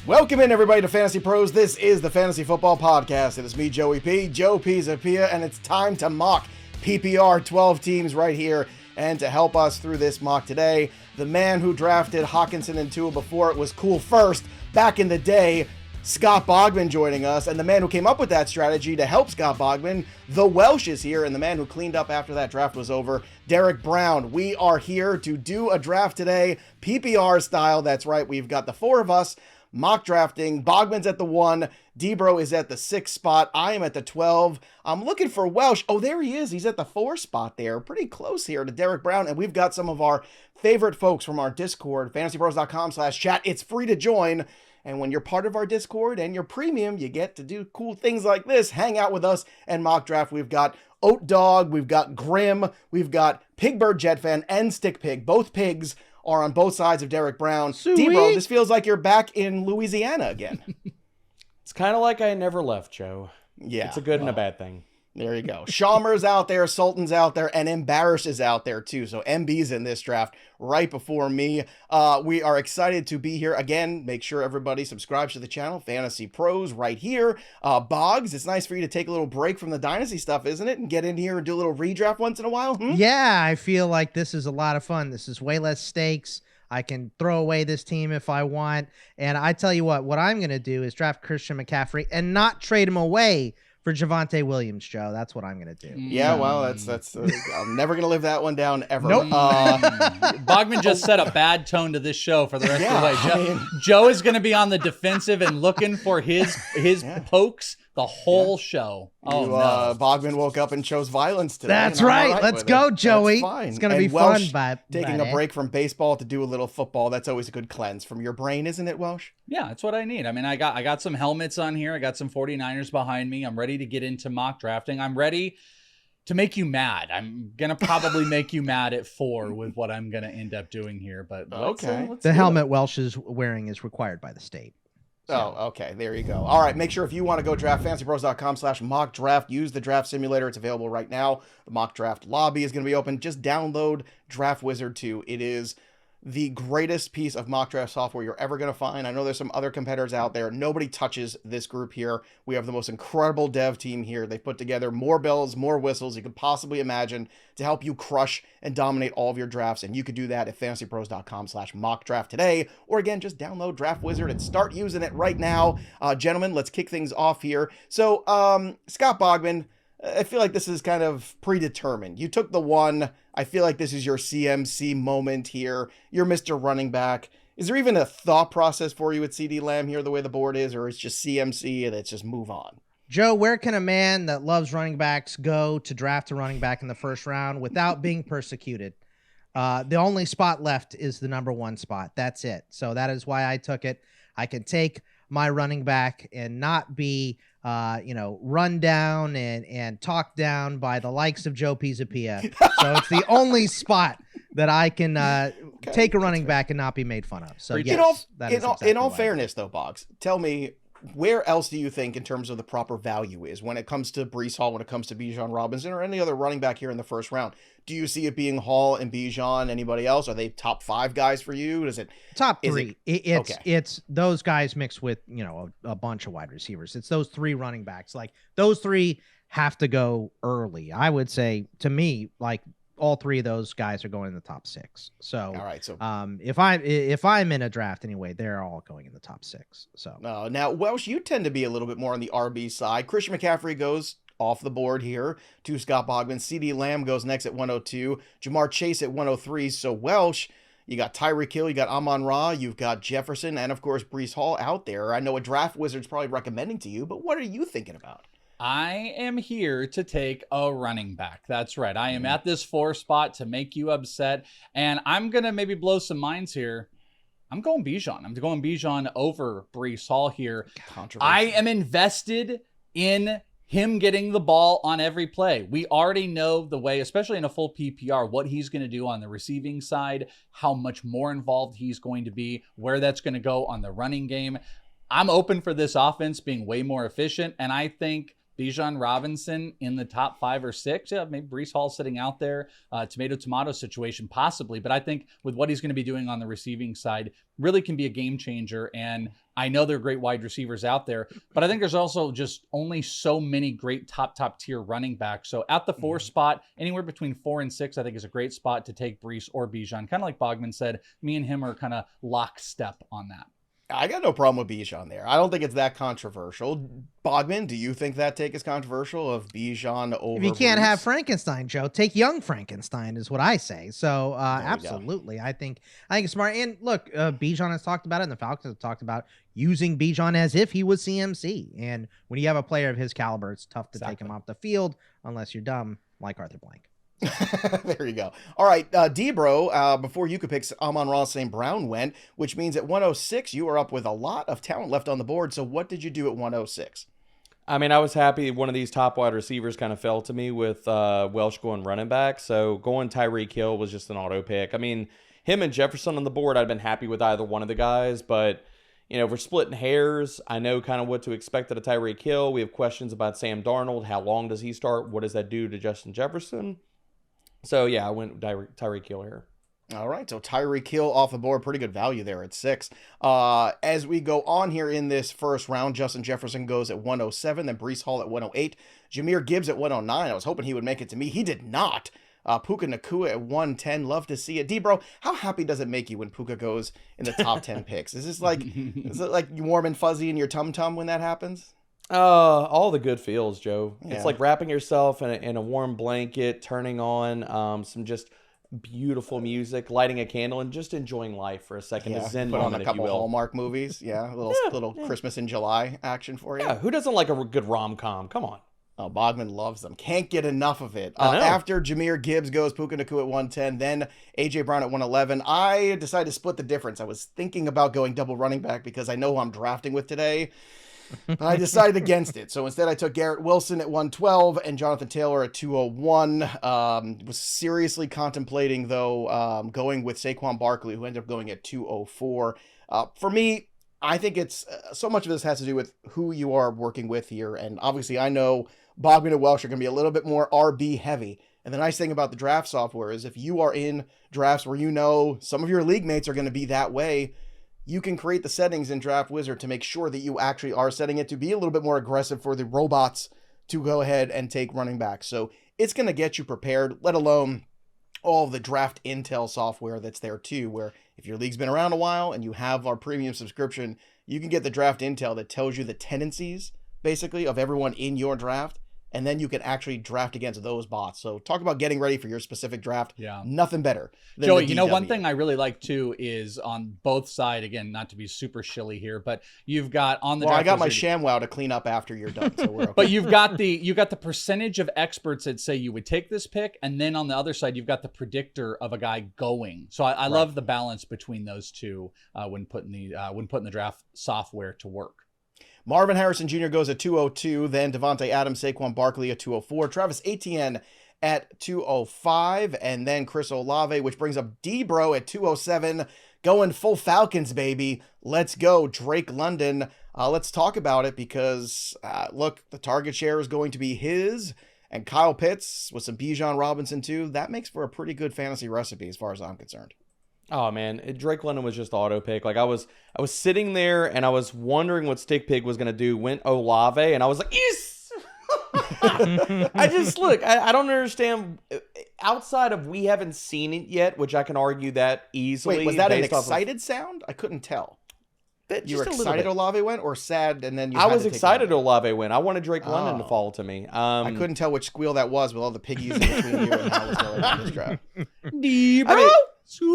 Welcome in, everybody, to Fantasy Pros. This is the Fantasy Football Podcast. It is me, Joey P, Joe Pizzapia, and it's time to mock PPR 12 teams right here. And to help us through this mock today, the man who drafted Hawkinson and Tua before it was cool first, back in the day, Scott Bogman joining us, and the man who came up with that strategy to help Scott Bogman, the Welsh is here, and the man who cleaned up after that draft was over, Derek Brown. We are here to do a draft today, PPR style. That's right, we've got the four of us mock drafting. Bogman's at the 1, Debro is at the 6 spot, I am at the 12. I'm looking for Welsh. Oh, there he is. He's at the 4 spot there. Pretty close here to Derek Brown, and we've got some of our favorite folks from our Discord, fantasypros.com/chat. It's free to join. And when you're part of our Discord and you're premium, you get to do cool things like this, hang out with us and mock draft. We've got Oat Dog, we've got Grim, we've got Pigbird Jet Fan, and Stick Pig. Both pigs are on both sides of Derek Brown. Debro, this feels like you're back in Louisiana again. It's kind of like I never left, Joe. Yeah. It's a good and a bad thing. There you go. Shalmer's out there, Sultan's out there, and Embarrassed is out there too. So MB's in this draft right before me. We are excited to be here again. Make sure everybody subscribes to the channel, Fantasy Pros, right here. Boggs, it's nice for you to take a little break from the Dynasty stuff, isn't it? And get in here and do a little redraft once in a while. Yeah, I feel like this is a lot of fun. This is way less stakes. I can throw away this team if I want. And I tell you what I'm going to do is draft Christian McCaffrey and not trade him away for Javonte Williams, Joe. That's what I'm going to do. Yeah, well, that's I'm never going to live that one down ever. Nope. Bogman just set a bad tone to this show for the rest of the way. Joe is going to be on the defensive and looking for his pokes the whole show. Oh, no. Bogman woke up and chose violence today. That's right. Let's go, Joey. It's going to be Welsh, fun. Taking a break from baseball to do a little football, that's always a good cleanse from your brain, isn't it, Welsh? Yeah, that's what I need. I mean, I got some helmets on here. I got some 49ers behind me. I'm ready to get into mock drafting. I'm ready to make you mad. I'm going to probably make you mad at 4 with what I'm going to end up doing here. But let's the helmet Welsh is wearing is required by the state. So. Oh, okay. There you go. All right. Make sure if you want to go draft, fantasypros.com/mock draft, use the draft simulator. It's available right now. The mock draft lobby is going to be open. Just download Draft Wizard 2. It is the greatest piece of mock draft software you're ever going to find. I know there's some other competitors out there. Nobody touches this group here. We have the most incredible dev team here. They put together more bells, more whistles you could possibly imagine to help you crush and dominate all of your drafts. And you could do that at fantasypros.com/mock draft today. Or again, just download Draft Wizard and start using it right now. Gentlemen, let's kick things off here. So, Scott Bogman, I feel like this is kind of predetermined. You took the 1. I feel like this is your CMC moment here. You're Mr. Running Back. Is there even a thought process for you at CD Lamb here, the way the board is, or it's just CMC and it's just move on? Joe, where can a man that loves running backs go to draft a running back in the first round without being persecuted? The only spot left is the number 1 spot. That's it. So that is why I took it. I can take my running back and not be run down and talked down by the likes of Joe Pizzapia. So it's the only spot that I can take a running back and not be made fun of. So yes, in all fairness, though, Boggs, tell me, where else do you think in terms of the proper value is when it comes to Breece Hall, when it comes to Bijan Robinson, or any other running back here in the first round? Do you see it being Hall and Bijan? Anybody else? Are they top 5 guys for you? Is it top 3? It's those guys mixed with a bunch of wide receivers. It's those 3 running backs. Like those 3 have to go early. I would say, to me, like all 3 of those guys are going in the top 6. So all right. So if I'm in a draft anyway, they're all going in the top 6. So now, Welsh, you tend to be a little bit more on the RB side. Christian McCaffrey goes off the board here to Scott Bogman. CD Lamb goes next at 102. Jamar Chase at 103. So Welsh, you got Tyreek Hill, you got Amon-Ra, you've got Jefferson, and of course Breece Hall out there. I know a Draft Wizard's probably recommending to you, but what are you thinking about? I am here to take a running back. That's right. I am at this 4 spot to make you upset, and I'm going to maybe blow some minds here. I'm going Bijan. I'm going Bijan over Breece Hall here. I am invested in him getting the ball on every play. We already know the way, especially in a full PPR, what he's going to do on the receiving side, how much more involved he's going to be, where that's going to go on the running game. I'm open for this offense being way more efficient, and I think Bijan Robinson in the top 5 or 6. Yeah, maybe Breece Hall sitting out there. Tomato situation possibly. But I think with what he's going to be doing on the receiving side, really can be a game changer. And I know there are great wide receivers out there, but I think there's also just only so many great top tier running backs. So at the 4 spot, anywhere between 4 and 6, I think is a great spot to take Brees or Bijan. Kind of like Bogman said, me and him are kind of lockstep on that. I got no problem with Bijan there. I don't think it's that controversial. Bogman, do you think that take is controversial of Bijan over If you can't Brees? have Frankenstein, Joe, take young Frankenstein is what I say. So we go. absolutely, I think it's smart. And look, Bijan has talked about it, and the Falcons have talked about using Bijan as if he was CMC. And when you have a player of his caliber, it's tough to take him off the field unless you're dumb like Arthur Blank. There you go. All right, Debro, before you could pick, Amon-Ra St. Brown went, which means at 106, you are up with a lot of talent left on the board. So what did you do at 106? I mean, I was happy one of these top wide receivers kind of fell to me with Welsh going running back. So going Tyreek Hill was just an auto pick. I mean, him and Jefferson on the board, I'd been happy with either one of the guys. But, you know, if we're splitting hairs, I know kind of what to expect at a Tyreek Hill. We have questions about Sam Darnold. How long does he start? What does that do to Justin Jefferson? So, yeah, I went Tyreek Hill here. All right, so Tyreek Hill off the board, pretty good value there at 6. As we go on here in this first round, Justin Jefferson goes at 107, then Breece Hall at 108, Jahmyr Gibbs at 109. I was hoping he would make it to me. He did not. Puka Nacua at 110. Love to see it. D-Bro, how happy does it make you when Puka goes in the top 10 picks? Is it like warm and fuzzy in your tum-tum when that happens? All the good feels, Joe. Yeah. It's like wrapping yourself in a warm blanket, turning on some just beautiful music, lighting a candle, and just enjoying life for a second. A zen put on moment, a couple if you will. Hallmark movies. Yeah, a little Christmas in July action for you. Yeah, who doesn't like a good rom-com? Come on. Oh, Bogman loves them. Can't get enough of it. I know. After Jahmyr Gibbs goes, Puka Nacua at 110, then A.J. Brown at 111. I decided to split the difference. I was thinking about going double running back because I know who I'm drafting with today. But I decided against it. So instead I took Garrett Wilson at 112 and Jonathan Taylor at 201. Was seriously contemplating, though, going with Saquon Barkley, who ended up going at 204. For me, I think it's so much of this has to do with who you are working with here. And obviously I know Bogman and Welsh are going to be a little bit more RB heavy. And the nice thing about the draft software is if you are in drafts where you know some of your league mates are going to be that way, you can create the settings in Draft Wizard to make sure that you actually are setting it to be a little bit more aggressive for the robots to go ahead and take running backs. So it's going to get you prepared, let alone all of the draft intel software that's there too, where if your league's been around a while and you have our premium subscription, you can get the draft intel that tells you the tendencies, basically, of everyone in your draft. And then you can actually draft against those bots. So talk about getting ready for your specific draft. Yeah. Nothing better than Joey, the you know, one DW. thing I really like too is on both sides, again, not to be super shilly here, but you've got on the Well, I Draft got my Wizard- ShamWow to clean up after you're done. So we're okay. But you got the percentage of experts that say you would take this pick, and then on the other side you've got the predictor of a guy going. So I love the balance between those two when putting the draft software to work. Marvin Harrison Jr. goes at 202, then Devontae Adams, Saquon Barkley at 204, Travis Etienne at 205, and then Chris Olave, which brings up D-Bro at 207, going full Falcons, baby. Let's go, Drake London. Let's talk about it because, look, the target share is going to be his, and Kyle Pitts with some Bijan Robinson too. That makes for a pretty good fantasy recipe as far as I'm concerned. Oh man, Drake London was just auto pick. Like I was sitting there and I was wondering what Stick Pig was gonna do. Went Olave and I was like, yes. I don't understand. Outside of we haven't seen it yet, which I can argue that easily. Wait, was that an based off of- excited sound? I couldn't tell. You were just a little excited bit. Olave went or sad and then you I had was to take excited Olave? Olave win. I wanted Drake London to Oh. fall to me. I couldn't tell which squeal that was with all the piggies in between you and how it was going on this draft.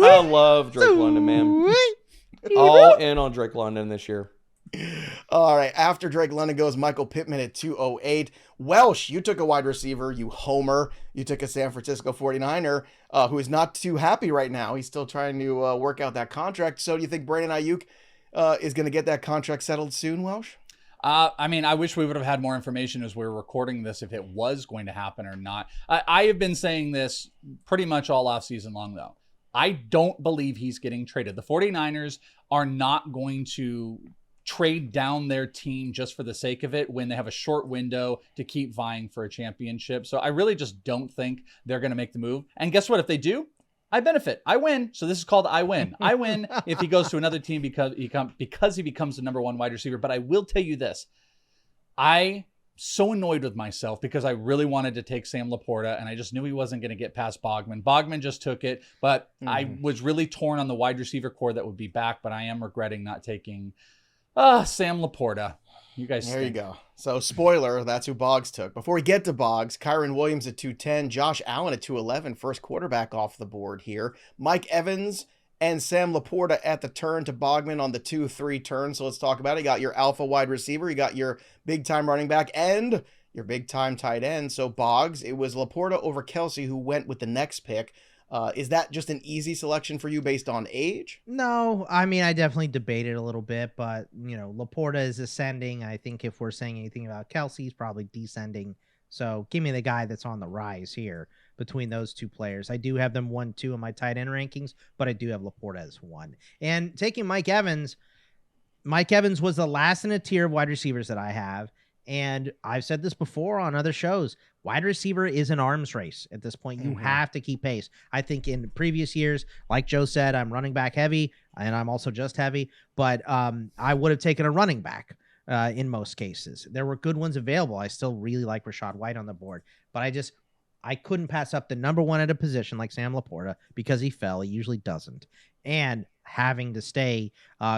I love Drake London, man. All in on Drake London this year. All right, after Drake London goes Michael Pittman at 208. Welsh, you took a wide receiver, you homer. You took a San Francisco 49er who is not too happy right now. He's still trying to work out that contract. So do you think Brandon Ayuk is going to get that contract settled soon, Welsh? I mean, I wish we would have had more information as we were recording this, if it was going to happen or not. I have been saying this pretty much all off season long, though. I don't believe he's getting traded. The 49ers are not going to trade down their team just for the sake of it when they have a short window to keep vying for a championship. So I really just don't think they're going to make the move. And guess what? If they do, I benefit. I win. So this is called I win. I win if he goes to another team because he becomes the number one wide receiver. But I will tell you this. I so annoyed with myself because I really wanted to take Sam Laporta and I just knew he wasn't going to get past Bogman. Bogman just took it, but I was really torn on the wide receiver core that would be back, but I am regretting not taking Sam Laporta. You guys There you go. So spoiler, that's who Boggs took. Before we get to Boggs, Kyron Williams at 210, Josh Allen at 211, first quarterback off the board here. Mike Evans and Sam Laporta at the turn to Bogman on the 2-3 turn. So let's talk about it. You got your alpha wide receiver, you got your big-time running back, and your big-time tight end. So Boggs, it was Laporta over Kelsey who went with the next pick. Is that just an easy selection for you based on age? No, I mean, I definitely debated a little bit, but, Laporta is ascending. I think if we're saying anything about Kelsey, he's probably descending. So give me the guy that's on the rise here between those two players. I do have them 1-2 in my tight end rankings, but I do have Laporta as 1. And taking Mike Evans was the last in a tier of wide receivers that I have. And I've said this before on other shows, wide receiver is an arms race at this point. You have to keep pace. I think in previous years, like Joe said, I'm running back heavy and I'm also just heavy, but I would have taken a running back in most cases. There were good ones available. I still really like Rachaad White on the board, but I couldn't pass up the number one at a position like Sam Laporta because he fell. He usually doesn't. And having to stay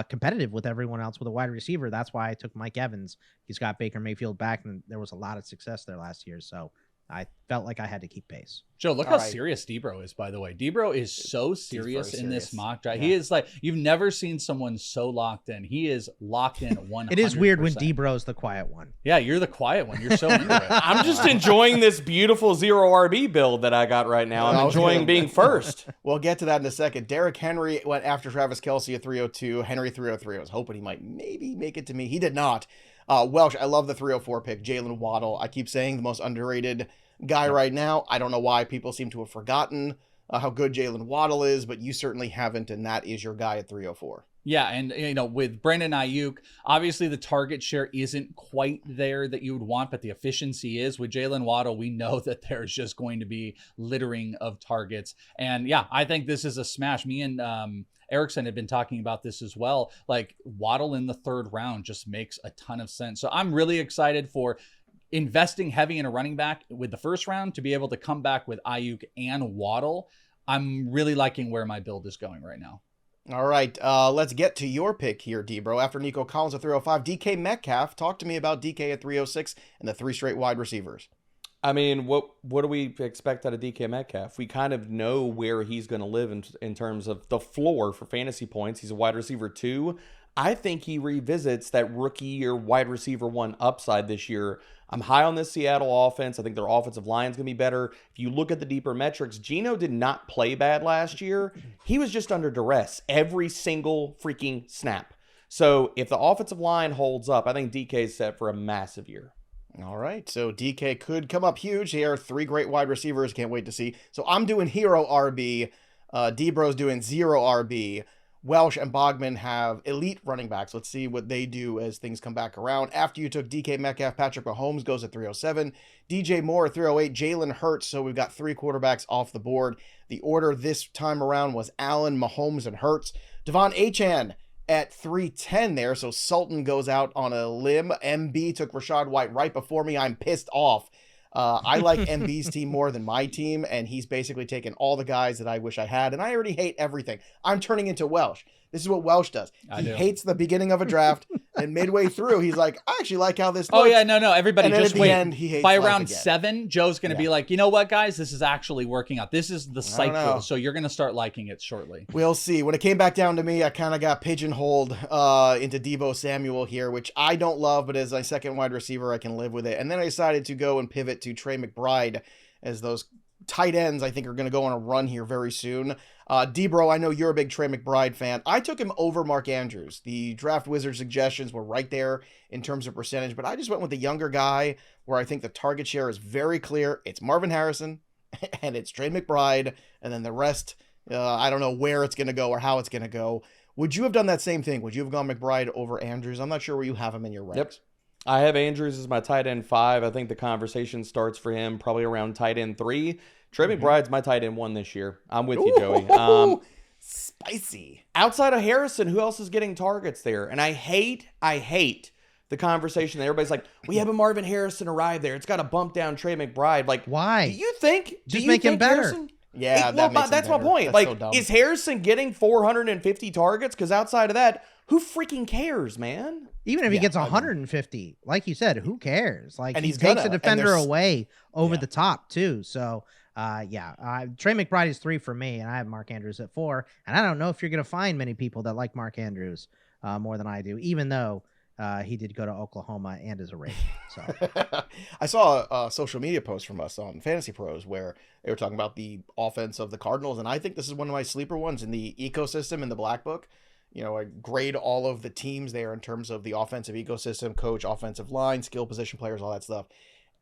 competitive with everyone else with a wide receiver. That's why I took Mike Evans. He's got Baker Mayfield back, and there was a lot of success there last year. So I felt like I had to keep pace. Joe, look how serious Debro is, by the way. Debro is so serious in this mock draft. Yeah. He is like, you've never seen someone so locked in. He is locked in 100%. It is weird when Debro's the quiet one. Yeah, you're the quiet one. You're so into it. I'm just enjoying this beautiful 0 RB build that I got right now. I'm enjoying being first. We'll get to that in a second. Derrick Henry went after Travis Kelce at 302. Henry 303. I was hoping he might maybe make it to me. He did not. Welsh, I love the 304 pick. Jalen Waddle. I keep saying the most underrated guy right now. I don't know why people seem to have forgotten how good Jalen Waddle is, but you certainly haven't, and that is your guy at 304. Yeah, and with Brandon Ayuk, obviously the target share isn't quite there that you would want, but the efficiency is. With Jalen Waddle, we know that there's just going to be littering of targets. And yeah, I think this is a smash. Me and Erickson have been talking about this as well. Like, Waddle in the third round just makes a ton of sense. So I'm really excited for investing heavy in a running back with the first round to be able to come back with Ayuk and Waddle. I'm really liking where my build is going right now. All right, let's get to your pick here, Debro. After Nico Collins at 305, DK Metcalf. Talk to me about DK at 306 and the 3 straight wide receivers. I mean, what do we expect out of DK Metcalf? We kind of know where he's going to live in terms of the floor for fantasy points. He's a wide receiver 2. I think he revisits that rookie or wide receiver 1 upside this year. I'm high on this Seattle offense. I think their offensive line is going to be better. If you look at the deeper metrics, Geno did not play bad last year. He was just under duress every single freaking snap. So if the offensive line holds up, I think DK is set for a massive year. All right, so DK could come up huge here. 3 great wide receivers. Can't wait to see. So I'm doing hero RB. Debro's doing 0 RB. Welsh and Bogman have elite running backs. Let's see what they do as things come back around. After you took DK Metcalf, Patrick Mahomes goes at 307. DJ Moore at 308. Jalen Hurts. So we've got 3 quarterbacks off the board. The order this time around was Allen, Mahomes, and Hurts. Devon Achane at 310 there. So Sultan goes out on a limb. MB took Rachaad White right before me. I'm pissed off. I like MB's team more than my team, and he's basically taken all the guys that I wish I had, and I already hate everything. I'm turning into Welsh. This is what Welsh does. He hates the beginning of a draft, and midway through, he's like, I actually like how this looks. Oh, yeah, no, everybody and just at wait. the end, he hates By life round again. 7, Joe's going to be like, you know what, guys? This is actually working out. This is the cycle, so you're going to start liking it shortly. We'll see. When it came back down to me, I kind of got pigeonholed into Deebo Samuel here, which I don't love, but as my second wide receiver, I can live with it. And then I decided to go and pivot to Trey McBride, as those tight ends I think are going to go on a run here very soon. Debro, I know you're a big Trey McBride fan. I took him over Mark Andrews. The Draft Wizard suggestions were right there in terms of percentage, but I just went with the younger guy where I think the target share is very clear. It's Marvin Harrison and it's Trey McBride, and then the rest, I don't know where it's going to go or how it's going to go. Would you have done that same thing? Would you have gone McBride over Andrews? I'm not sure where you have him in your ranks. Yep. I have Andrews as my tight end 5. I think the conversation starts for him probably around tight end 3. Trey McBride's my tight end 1 this year. I'm with you, Joey. Spicy. Outside of Harrison, who else is getting targets there? And I hate the conversation that everybody's like, we have a Marvin Harrison arrive there. It's got to bump down Trey McBride. Like, why? Do you think make him better. Harrison, Yeah, that's my point. That's like, so dumb. is Harrison getting 450 targets? Because outside of that, who freaking cares, man? Even if he gets 150, like you said, who cares? Like, And he he's takes gonna, a defender and away over the top too. So, Trey McBride is 3 for me, and I have Mark Andrews at 4. And I don't know if you're going to find many people that like Mark Andrews more than I do, even though he did go to Oklahoma and is a Raider. So I saw a social media post from us on FantasyPros where they were talking about the offense of the Cardinals, and I think this is one of my sleeper ones in the ecosystem in the Black Book. You know, I grade all of the teams there in terms of the offensive ecosystem, coach, offensive line, skill position players, all that stuff.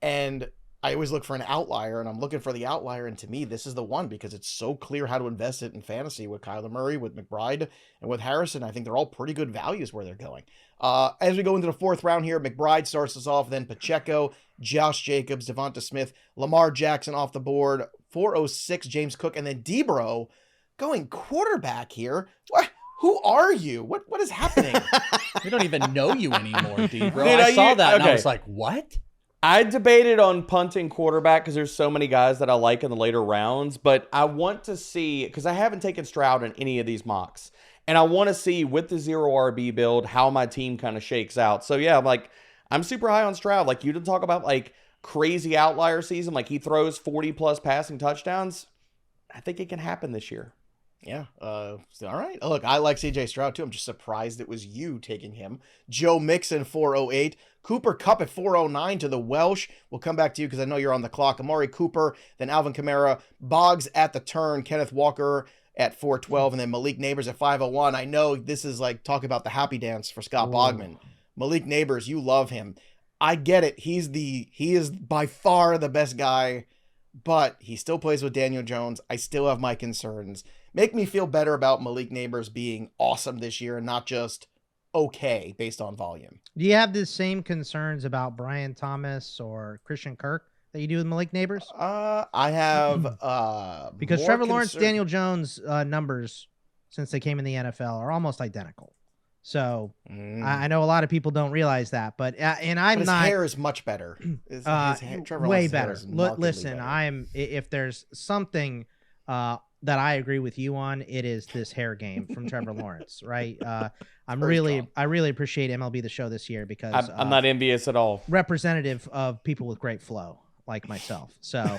And I always look for an outlier, and I'm looking for the outlier. And to me, this is the one because it's so clear how to invest it in fantasy with Kyler Murray, with McBride, and with Harrison. I think they're all pretty good values where they're going. As we go into the 4th round here, McBride starts us off, then Pacheco, Josh Jacobs, Devonta Smith, Lamar Jackson off the board, 406, James Cook, and then Debro going quarterback here. What? Who are you? What is happening? We don't even know you anymore, D, bro. Dude, I saw that and I okay. was like, what? I debated on punting quarterback because there's so many guys that I like in the later rounds, but I want to see, because I haven't taken Stroud in any of these mocks, and I want to see with the 0 RB build how my team kind of shakes out. So yeah, I'm super high on Stroud. Like, you didn't talk about like crazy outlier season, like he throws 40 plus passing touchdowns. I think it can happen this year. Yeah. All right. Look, I like CJ Stroud too. I'm just surprised it was you taking him. Joe Mixon, 408. Cooper Kupp at 409 to the Welsh. We'll come back to you because I know you're on the clock. Amari Cooper, then Alvin Kamara. Boggs at the turn. Kenneth Walker at 412. And then Malik Neighbors at 501. I know this is like talk about the happy dance for Scott Bogman. Malik Neighbors, you love him. I get it. He is by far the best guy, but he still plays with Daniel Jones. I still have my concerns. Make me feel better about Malik Neighbors being awesome this year and not just okay based on volume. do you have the same concerns about Brian Thomas or Christian Kirk that you do with Malik Neighbors? I have Because more Trevor Lawrence, concern- Daniel Jones numbers since they came in the NFL are almost identical. So I know a lot of people don't realize that, but and I'm But his not. hair is much better. His hair, Trevor Way Lawrence's hair better. is markedly Listen, better. if there's something that I agree with you on, it is this hair game from Trevor Lawrence, right? I really appreciate MLB The Show this year because I'm not envious at all. representative of people with great flow like myself. So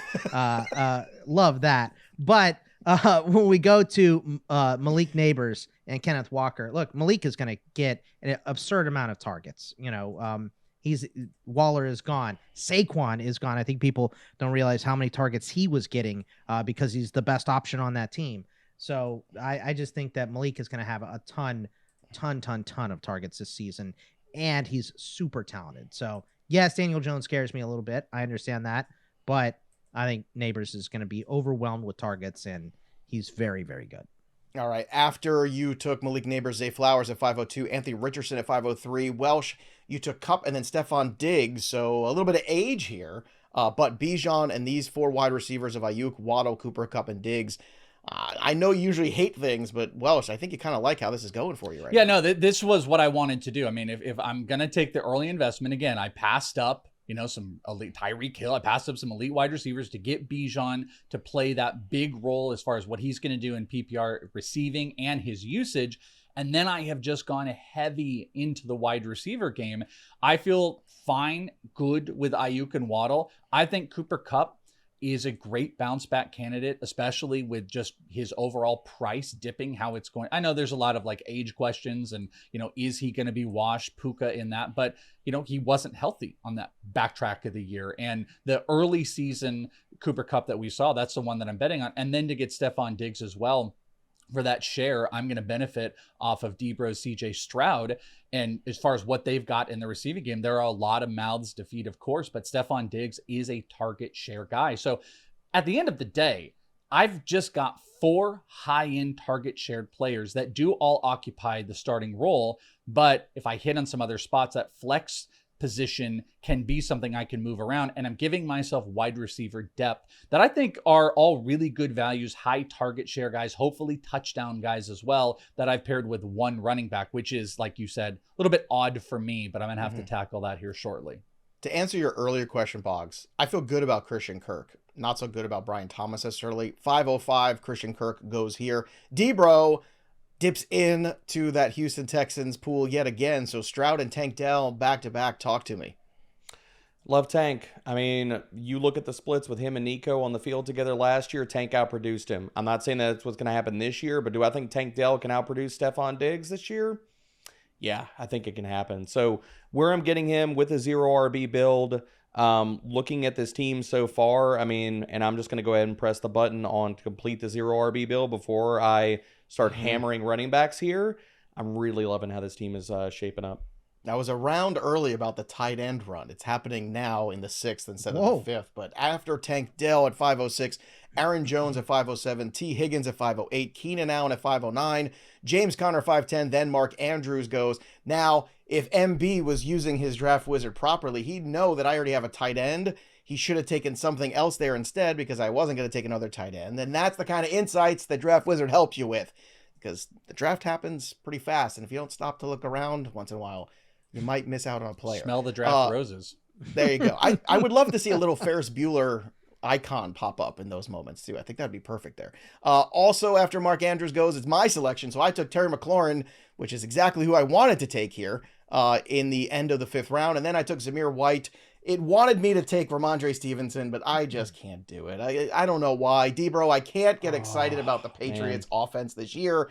love that. But when we go to Malik Neighbors and Kenneth Walker, look, Malik is going to get an absurd amount of targets. You know, Waller is gone. Saquon is gone. I think people don't realize how many targets he was getting because he's the best option on that team. So I just think that Malik is going to have a ton of targets this season, and he's super talented. So yes, Daniel Jones scares me a little bit. I understand that, but I think Neighbors is going to be overwhelmed with targets, and he's very, very good. All right. After you took Malik Neighbors, Zay Flowers at 502, Anthony Richardson at 503, Welsh, you took Kupp and then Stephon Diggs. So a little bit of age here, but Bijan and these 4 wide receivers of Ayuk, Waddle, Cooper, Kupp, and Diggs. I know you usually hate things, but Welsh, I think you kind of like how this is going for you right now. Yeah, no, this was what I wanted to do. I mean, if I'm going to take the early investment, again, I passed up, some elite Tyreek Hill. I passed up some elite wide receivers to get Bijan to play that big role as far as what he's going to do in PPR receiving and his usage. And then I have just gone heavy into the wide receiver game. I feel fine, good with Ayuk and Waddle. I think Cooper Kupp is a great bounce back candidate, especially with just his overall price dipping, how it's going. I know there's a lot of like age questions and, is he going to be washed, Puka in that, but he wasn't healthy on that backtrack of the year. And the early season Cooper Kupp that we saw, that's the one that I'm betting on. And then to get Stephon Diggs as well, for that share, I'm going to benefit off of Debro's CJ Stroud. And as far as what they've got in the receiving game, there are a lot of mouths to feed, of course, but Stephon Diggs is a target share guy. So at the end of the day, I've just got 4 high-end target shared players that do all occupy the starting role. But if I hit on some other spots, that flex position can be something I can move around, and I'm giving myself wide receiver depth that I think are all really good values, high target share guys, hopefully touchdown guys as well, that I've paired with one running back, which is, like you said, a little bit odd for me, but I'm gonna have to tackle that here shortly. To answer your earlier question, Boggs, I feel good about Christian Kirk. Not so good about Brian Thomas necessarily. 505, Christian Kirk goes here. Debro dips in to that Houston Texans pool yet again. So Stroud and Tank Dell back-to-back. Talk to me. Love Tank. I mean, you look at the splits with him and Nico on the field together last year, Tank outproduced him. I'm not saying that's what's going to happen this year, but do I think Tank Dell can outproduce Stephon Diggs this year? Yeah, I think it can happen. So where I'm getting him with a 0 RB build, looking at this team so far, I mean, and I'm just going to go ahead and press the button on to complete the 0 RB build before I start hammering running backs here. I'm really loving how this team is shaping up. I was around early about the tight end run. It's happening now in the 6th instead of the 5th. But after Tank Dell at 506, Aaron Jones at 507, T. Higgins at 508, Keenan Allen at 509, James Conner 510, then Mark Andrews goes. Now, if MB was using his draft wizard properly, he'd know that I already have a tight end. He should have taken something else there instead because I wasn't going to take another tight end. And that's the kind of insights the draft wizard helps you with, because the draft happens pretty fast. And if you don't stop to look around once in a while, you might miss out on a player. Smell the draft roses. There you go. I would love to see a little Ferris Bueller icon pop up in those moments too. I think that'd be perfect there. Also, after Mark Andrews goes, it's my selection. So I took Terry McLaurin, which is exactly who I wanted to take here in the end of the 5th round. And then I took Zamir White. It wanted me to take Ramondre Stevenson, but I just can't do it. I don't know why. Debro, I can't get excited about the Patriots offense this year.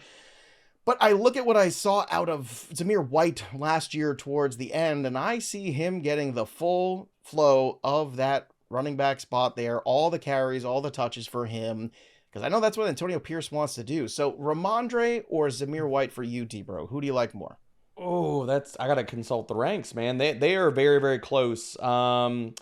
But I look at what I saw out of Zamir White last year towards the end, and I see him getting the full flow of that running back spot there, all the carries, all the touches for him, because I know that's what Antonio Pierce wants to do. So Ramondre or Zamir White for you, Debro? Who do you like more? Oh, I gotta consult the ranks, man. They are very, very close. I've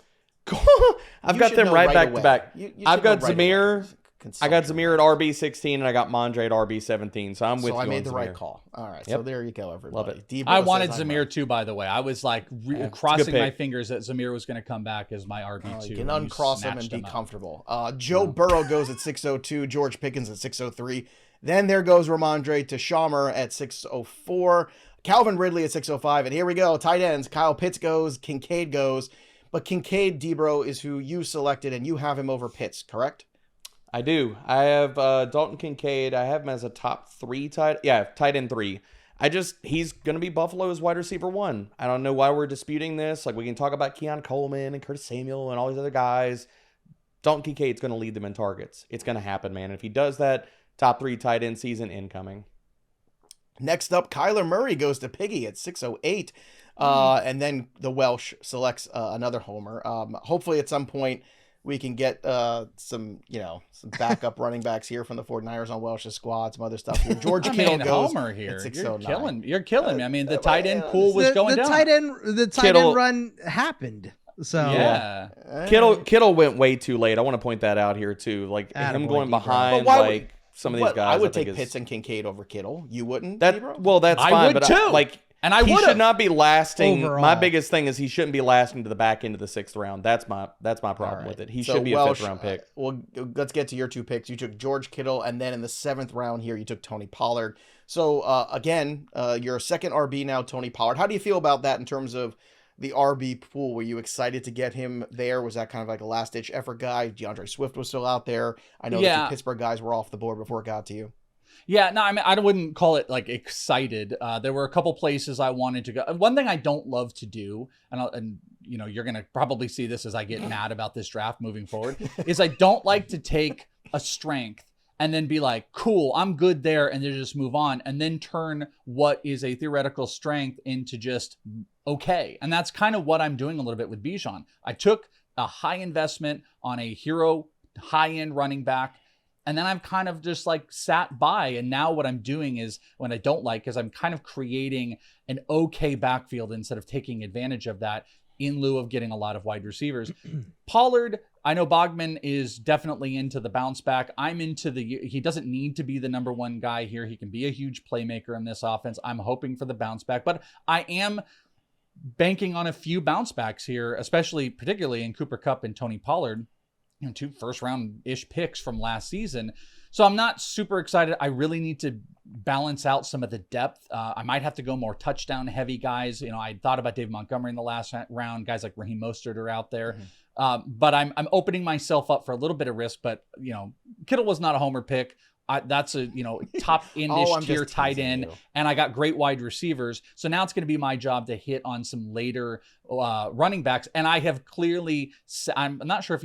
got them right back to back. I've got Zamir. I got Zamir at RB16 and I got Mondre at RB17. So I'm with you. So I made the Zamir. right call. All right. Yep. So there you go, everybody. Love it. Debro I wanted Zamir too, by the way. I was like crossing my pick. fingers that Zamir was going to come back as my RB2. You can uncross him and be comfortable. Joe Burrow goes at 602. George Pickens at 603. Then there goes Ramondre to Schamer at 604. Calvin Ridley at 605. And here we go. Tight ends. Kyle Pitts goes. Kincaid goes. But Kincaid, Debro, is who you selected, and you have him over Pitts, correct? I do. I have Dalton Kincaid. I have him as a top 3 tight end 3. He's going to be Buffalo's wide receiver 1. I don't know why we're disputing this. Like, we can talk about Keon Coleman and Curtis Samuel and all these other guys. Dalton Kincaid's going to lead them in targets. It's going to happen, man. If he does that, top 3 tight end season incoming. Next up, Kyler Murray goes to Piggy at 608. And then the Welsh selects another homer. Hopefully at some point we can get some backup running backs here from the 49ers on Welsh's squad, some other stuff here. George Kittle goes homer here. at 609. You're killing me. I mean, the tight end pool was going down. The tight end run happened. So yeah, Kittle went way too late. I want to point that out here too. Like him going behind some of these guys. I would take Pitts and Kincaid over Kittle. You wouldn't? That's fine. I would but too. And I he would've. should not be lasting. Overall. My biggest thing is he shouldn't be lasting to the back end of the 6th round. That's my problem with it. He should be a 5th round pick. Well, let's get to your 2 picks. You took George Kittle, and then in the 7th round here, you took Tony Pollard. So again, your second RB now, Tony Pollard. How do you feel about that in terms of the RB pool? Were you excited to get him there? Was that kind of like a last-ditch effort guy? DeAndre Swift was still out there. I know that the Pittsburgh guys were off the board before it got to you. Yeah, no, I mean, I wouldn't call it like excited. There were a couple places I wanted to go. One thing I don't love to do, and you're going to probably see this as I get mad about this draft moving forward, is I don't like to take a strength and then be like, cool, I'm good there, and then just move on, and then turn what is a theoretical strength into just okay. And that's kind of what I'm doing a little bit with Bijan. I took a high investment on a hero high-end running back, and then I've kind of just like sat by. And now what I'm doing is, when I don't like, is I'm kind of creating an okay backfield instead of taking advantage of that in lieu of getting a lot of wide receivers. Pollard, I know Bogman is definitely into the bounce back. I'm into he doesn't need to be the number 1 guy here. He can be a huge playmaker in this offense. I'm hoping for the bounce back, but I am banking on a few bounce backs here, particularly in Cooper Kupp and Tony Pollard, 2 first-round-ish picks from last season. So I'm not super excited. I really need to balance out some of the depth. I might have to go more touchdown-heavy guys. I thought about David Montgomery in the last round. Guys like Raheem Mostert are out there. But I'm opening myself up for a little bit of risk. But, Kittle was not a homer pick. That's a top end-ish tier tight end, and I got great wide receivers. So now it's going to be my job to hit on some later running backs. And I have clearly, I'm not sure if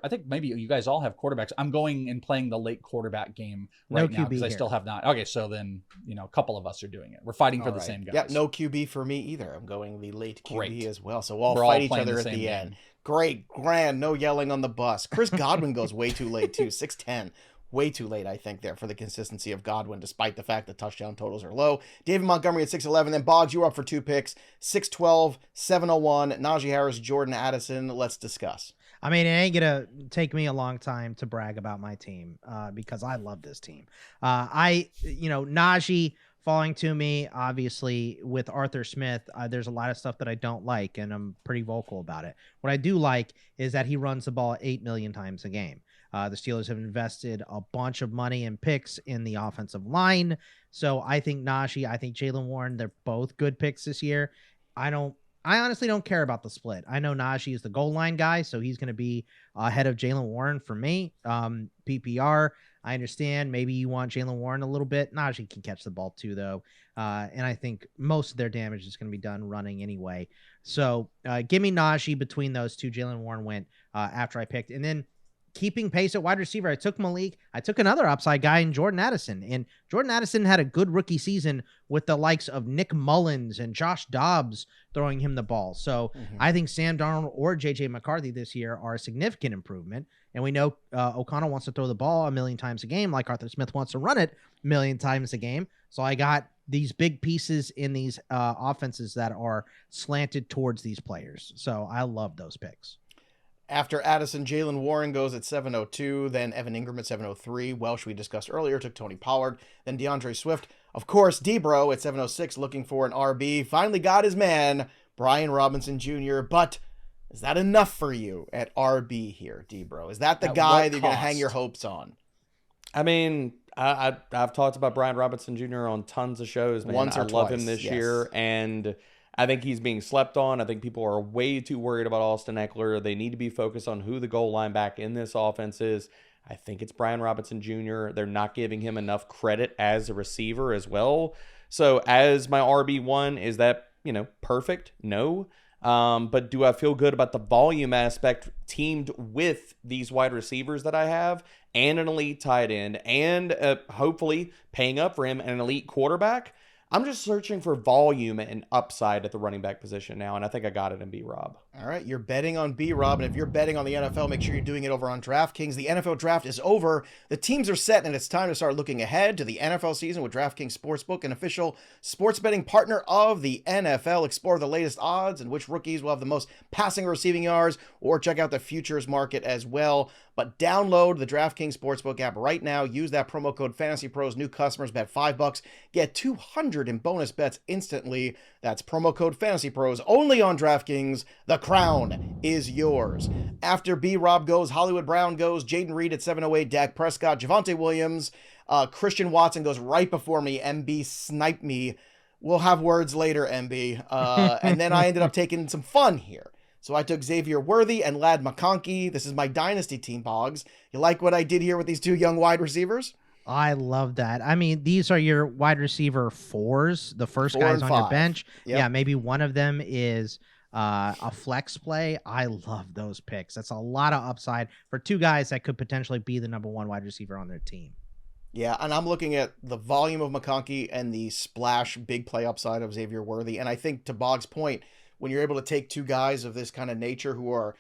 I think maybe you guys all have quarterbacks. I'm going and playing the late quarterback game right now because I still have not. Okay, so then a couple of us are doing it. We're fighting for the same guys. Yeah, no QB for me either. I'm going the late QB as well. So we'll fight each other at the end. Great, grand, no yelling on the bus. Chris Godwin goes way too late too, 6'10". Way too late, I think, there for the consistency of Godwin, despite the fact that touchdown totals are low. David Montgomery at 6'11". Then Boggs, you were up for 2 picks, 6'12", 701. Najee Harris, Jordan Addison. Let's discuss. I mean, it ain't going to take me a long time to brag about my team because I love this team. Najee falling to me, obviously, with Arthur Smith, there's a lot of stuff that I don't like, and I'm pretty vocal about it. What I do like is that he runs the ball 8 million times a game. The Steelers have invested a bunch of money and picks in the offensive line. So I think Najee, I think Jaylen Warren, they're both good picks this year. I honestly don't care about the split. I know Najee is the goal line guy, so he's going to be ahead of Jaylen Warren for me. PPR, I understand. Maybe you want Jaylen Warren a little bit. Najee can catch the ball too, though. And I think most of their damage is going to be done running anyway. So give me Najee between those two. Jaylen Warren went after I picked. And then keeping pace at wide receiver, I took Malik. I took another upside guy in Jordan Addison. And Jordan Addison had a good rookie season with the likes of Nick Mullins and Josh Dobbs throwing him the ball. So I think Sam Darnold or J.J. McCarthy this year are a significant improvement. And we know O'Connell wants to throw the ball 1 million times a game like Arthur Smith wants to run it 1 million times a game. So I got these big pieces in these offenses that are slanted towards these players. So I love those picks. After Addison, Jaylen Warren goes at 702, then Evan Ingram at 703. Welsh, we discussed earlier, took Tony Pollard, then DeAndre Swift. Of course, Debro at 706, looking for an RB. Finally got his man, Brian Robinson Jr., but is that enough for you at RB here, Debro? Is that the guy that you're going to hang your hopes on? I mean, I've talked about Brian Robinson Jr. on tons of shows, man. Once or I love twice, him this year, and I think he's being slept on. I think people are way too worried about Austin Eckler. They need to be focused on who the goal line back in this offense is. I think it's Brian Robinson Jr. They're not giving him enough credit as a receiver as well. So as my RB1, is that, perfect? No. But do I feel good about the volume aspect teamed with these wide receivers that I have and an elite tight end and hopefully paying up for him and an elite quarterback? I'm just searching for volume and upside at the running back position now, and I think I got it in B-Rob. All right, you're betting on B-Rob, and if you're betting on the NFL, make sure you're doing it over on DraftKings. The NFL draft is over. The teams are set, and it's time to start looking ahead to the NFL season with DraftKings Sportsbook, an official sports betting partner of the NFL. Explore the latest odds and which rookies will have the most passing or receiving yards, or check out the futures market as well. But download the DraftKings Sportsbook app right now. Use that promo code FantasyPros. New customers bet $5. Get $200 in bonus bets instantly. That's promo code FantasyPros only on DraftKings. The crown is yours. After B-Rob goes, Hollywood Brown goes, Jaden Reed at 708, Dak Prescott, Javonte Williams, Christian Watson goes right before me. MB sniped me. We'll have words later, MB. And then I ended up taking some fun here. So I took Xavier Worthy and Lad McConkey. This is my dynasty team, Boggs. You like what I did here with these two young wide receivers? I love that. I mean, these are your wide receiver fours. The first 4 guys and on 5. your bench. Yep. Yeah, maybe one of them is a flex play. I love those picks. That's a lot of upside for two guys that could potentially be the number one wide receiver on their team. Yeah, and I'm looking at the volume of McConkey and the splash big play upside of Xavier Worthy. And I think to Boggs' point, when you're able to take two guys of this kind of nature who are,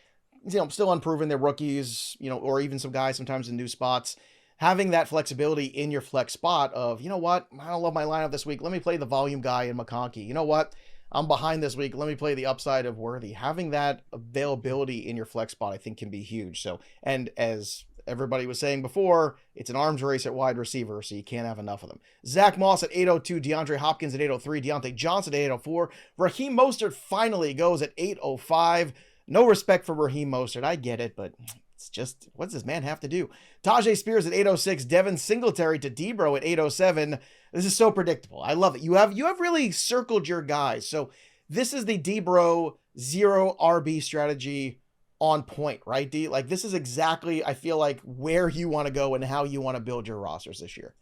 still unproven, they're rookies, or even some guys sometimes in new spots, having that flexibility in your flex spot of, I don't love my lineup this week. Let me play the volume guy in McConkey. You know what? I'm behind this week. Let me play the upside of Worthy. Having that availability in your flex spot, I think, can be huge. So, and as everybody was saying before, it's an arms race at wide receiver, so you can't have enough of them. Zach Moss at 802, DeAndre Hopkins at 803, Deontay Johnson at 804. Raheem Mostert finally goes at 805. No respect for Raheem Mostert. I get it, but it's just, what does this man have to do? Tajay Spears at 806, Devin Singletary to Debro at 807. This is so predictable. I love it. You have really circled your guys. So this is the Debro 0 RB strategy on point, right, D? Like, this is exactly, I feel like, where you want to go and how you want to build your rosters this year.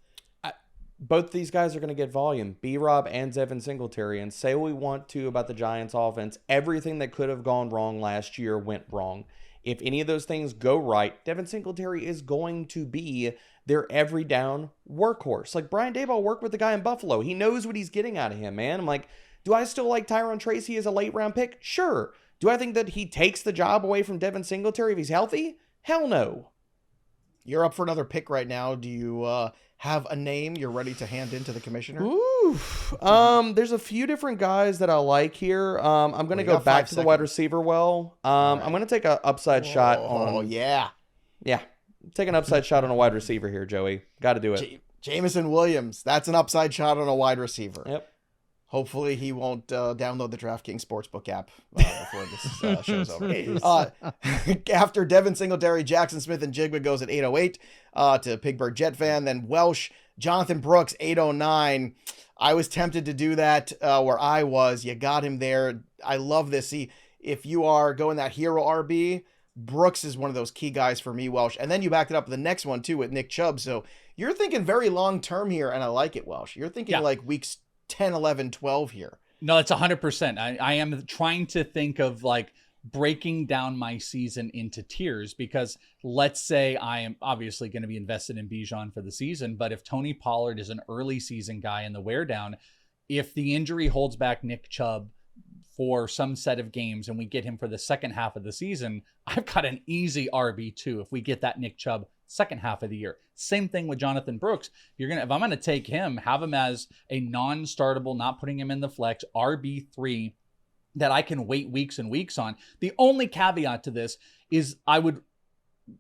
Both these guys are going to get volume, B-Rob and Devin Singletary. And say what we want to about the Giants offense, everything that could have gone wrong last year went wrong. If any of those things go right, Devin Singletary is going to be their every down workhorse. Like, Brian Daboll worked with the guy in Buffalo. He knows what he's getting out of him, man. I'm like, do I still like Tyron Tracy as a late round pick? Sure. Do I think that he takes the job away from Devin Singletary if he's healthy? Hell no. You're up for another pick right now. Do you have a name you're ready to hand into the commissioner? Ooh. There's a few different guys that I like here. I'm going to go back to the wide receiver well. I'm going to take an upside shot on... Oh, yeah. Yeah. Take an upside shot on a wide receiver here, Joey. Got to do it. Jameson Williams. That's an upside shot on a wide receiver. Yep. Hopefully he won't download the DraftKings Sportsbook app before this show's over. After Devin Singletary, Jackson Smith and Jigba goes at 808 to Pigburg Jet Fan. Then Welsh, Jonathan Brooks, 809. I was tempted to do that where I was. You got him there. I love this. See, if you are going that hero RB, Brooks is one of those key guys for me, Welsh. And then you backed it up with the next one, too, with Nick Chubb. So you're thinking very long-term here, and I like it, Welsh. You're thinking like weeks 10, 11, 12 here. No, it's 100%. I am trying to think of like breaking down my season into tiers, because let's say I am obviously going to be invested in Bijan for the season, but if Tony Pollard is an early season guy in the wear down, if the injury holds back Nick Chubb for some set of games and we get him for the second half of the season, I've got an easy RB2 if we get that Nick Chubb second half of the year. Same thing with Jonathan Brooks. If I'm going to take him, have him as a non-startable, not putting him in the flex, RB3 that I can wait weeks and weeks on. The only caveat to this is I would